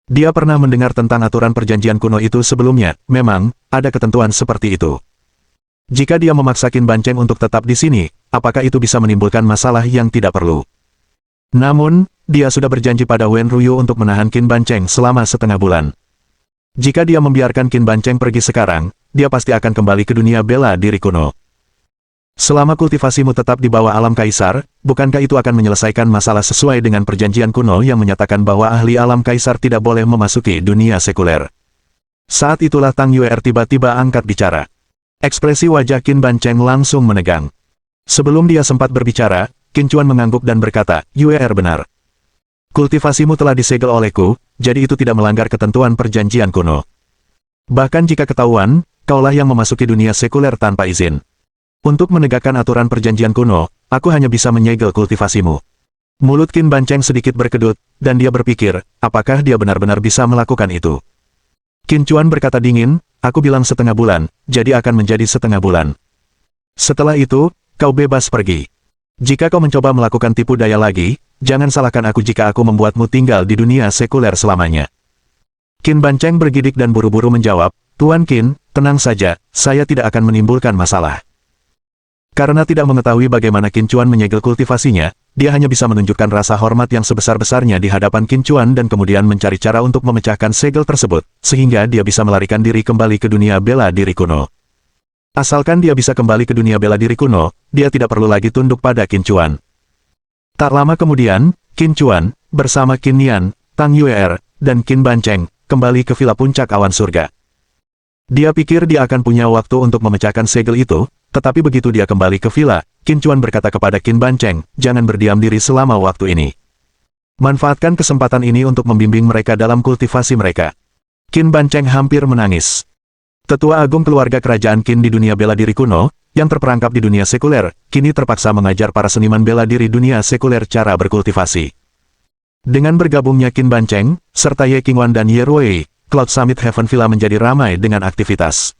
Dia pernah mendengar tentang aturan perjanjian kuno itu sebelumnya, memang, ada ketentuan seperti itu. Jika dia memaksa Qin Bancheng untuk tetap di sini, apakah itu bisa menimbulkan masalah yang tidak perlu? Namun, dia sudah berjanji pada Wen Ruyu untuk menahan Qin Bancheng selama setengah bulan. Jika dia membiarkan Qin Bancheng pergi sekarang, dia pasti akan kembali ke dunia bela diri kuno. Selama kultivasimu tetap di bawah alam kaisar, bukankah itu akan menyelesaikan masalah sesuai dengan perjanjian kuno yang menyatakan bahwa ahli alam kaisar tidak boleh memasuki dunia sekuler? Saat itulah Tang Yuer tiba-tiba angkat bicara. Ekspresi wajah Qin Bancheng langsung menegang. Sebelum dia sempat berbicara, Qin Chuan mengangguk dan berkata, Yuer benar. Kultivasimu telah disegel olehku, jadi itu tidak melanggar ketentuan perjanjian kuno. Bahkan jika ketahuan, kaulah yang memasuki dunia sekuler tanpa izin. Untuk menegakkan aturan perjanjian kuno, aku hanya bisa menyegel kultivasimu. Mulut Qin Bancheng sedikit berkedut, dan dia berpikir, apakah dia benar-benar bisa melakukan itu. Qin Chuan berkata dingin, aku bilang setengah bulan, jadi akan menjadi setengah bulan. Setelah itu, kau bebas pergi. Jika kau mencoba melakukan tipu daya lagi, jangan salahkan aku jika aku membuatmu tinggal di dunia sekuler selamanya. Qin Bancheng bergidik dan buru-buru menjawab, Tuan Qin, tenang saja, saya tidak akan menimbulkan masalah. Karena tidak mengetahui bagaimana Qin Chuan menyegel kultivasinya, dia hanya bisa menunjukkan rasa hormat yang sebesar-besarnya di hadapan Qin Chuan dan kemudian mencari cara untuk memecahkan segel tersebut, sehingga dia bisa melarikan diri kembali ke dunia bela diri kuno. Asalkan dia bisa kembali ke dunia bela diri kuno, dia tidak perlu lagi tunduk pada Qin Chuan. Tak lama kemudian, Qin Chuan, bersama Qin Nian, Tang Yuer, dan Qin Bancheng, kembali ke villa puncak awan surga. Dia pikir dia akan punya waktu untuk memecahkan segel itu, tetapi begitu dia kembali ke villa, Qin Chuan berkata kepada Qin Bancheng, jangan berdiam diri selama waktu ini. Manfaatkan kesempatan ini untuk membimbing mereka dalam kultivasi mereka. Qin Bancheng hampir menangis. Tetua agung keluarga kerajaan Qin di dunia bela diri kuno, yang terperangkap di dunia sekuler, kini terpaksa mengajar para seniman bela diri dunia sekuler cara berkultivasi. Dengan bergabungnya Qin Bancheng, serta Ye Qingwan dan Ye Ruei, Cloud Summit Heaven Villa menjadi ramai dengan aktivitas.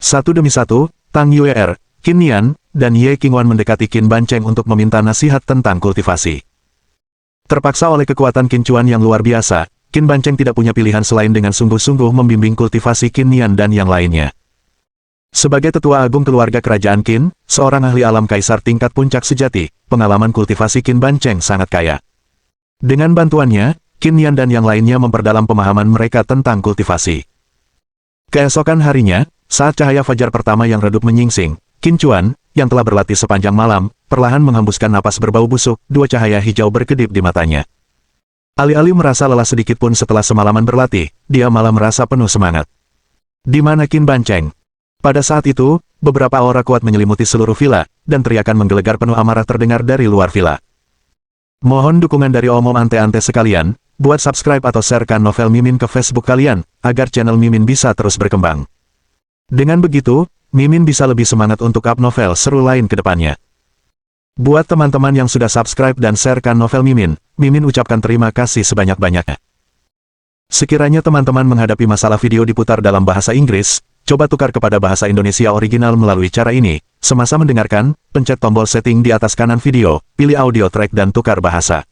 Satu demi satu, Tang Yuer, Qin Nian, dan Ye Qingwan mendekati Qin Bancheng untuk meminta nasihat tentang kultivasi. Terpaksa oleh kekuatan Qin Chuan yang luar biasa, Qin Bancheng tidak punya pilihan selain dengan sungguh-sungguh membimbing kultivasi Qin Nian dan yang lainnya. Sebagai tetua agung keluarga kerajaan Qin, seorang ahli alam kaisar tingkat puncak sejati, pengalaman kultivasi Qin Bancheng sangat kaya. Dengan bantuannya, Qin Nian dan yang lainnya memperdalam pemahaman mereka tentang kultivasi. Keesokan harinya, Saat cahaya fajar pertama yang redup menyingsing, Qin Chuan, yang telah berlatih sepanjang malam, perlahan menghembuskan napas berbau busuk, dua cahaya hijau berkedip di matanya. Alih-alih merasa lelah sedikit pun setelah semalaman berlatih, dia malah merasa penuh semangat. Di mana Qin Banceng? Pada saat itu, beberapa aura kuat menyelimuti seluruh villa, dan teriakan menggelegar penuh amarah terdengar dari luar villa. Mohon dukungan dari omom ante-ante sekalian, buat subscribe atau sharekan novel Mimin ke Facebook kalian, agar channel Mimin bisa terus berkembang. Dengan begitu, Mimin bisa lebih semangat untuk up novel seru lain ke depannya. Buat teman-teman yang sudah subscribe dan sharekan novel Mimin, Mimin ucapkan terima kasih sebanyak-banyaknya. Sekiranya teman-teman menghadapi masalah video diputar dalam bahasa Inggris, coba tukar kepada bahasa Indonesia original melalui cara ini. Semasa mendengarkan, pencet tombol setting di atas kanan video, pilih audio track dan tukar bahasa.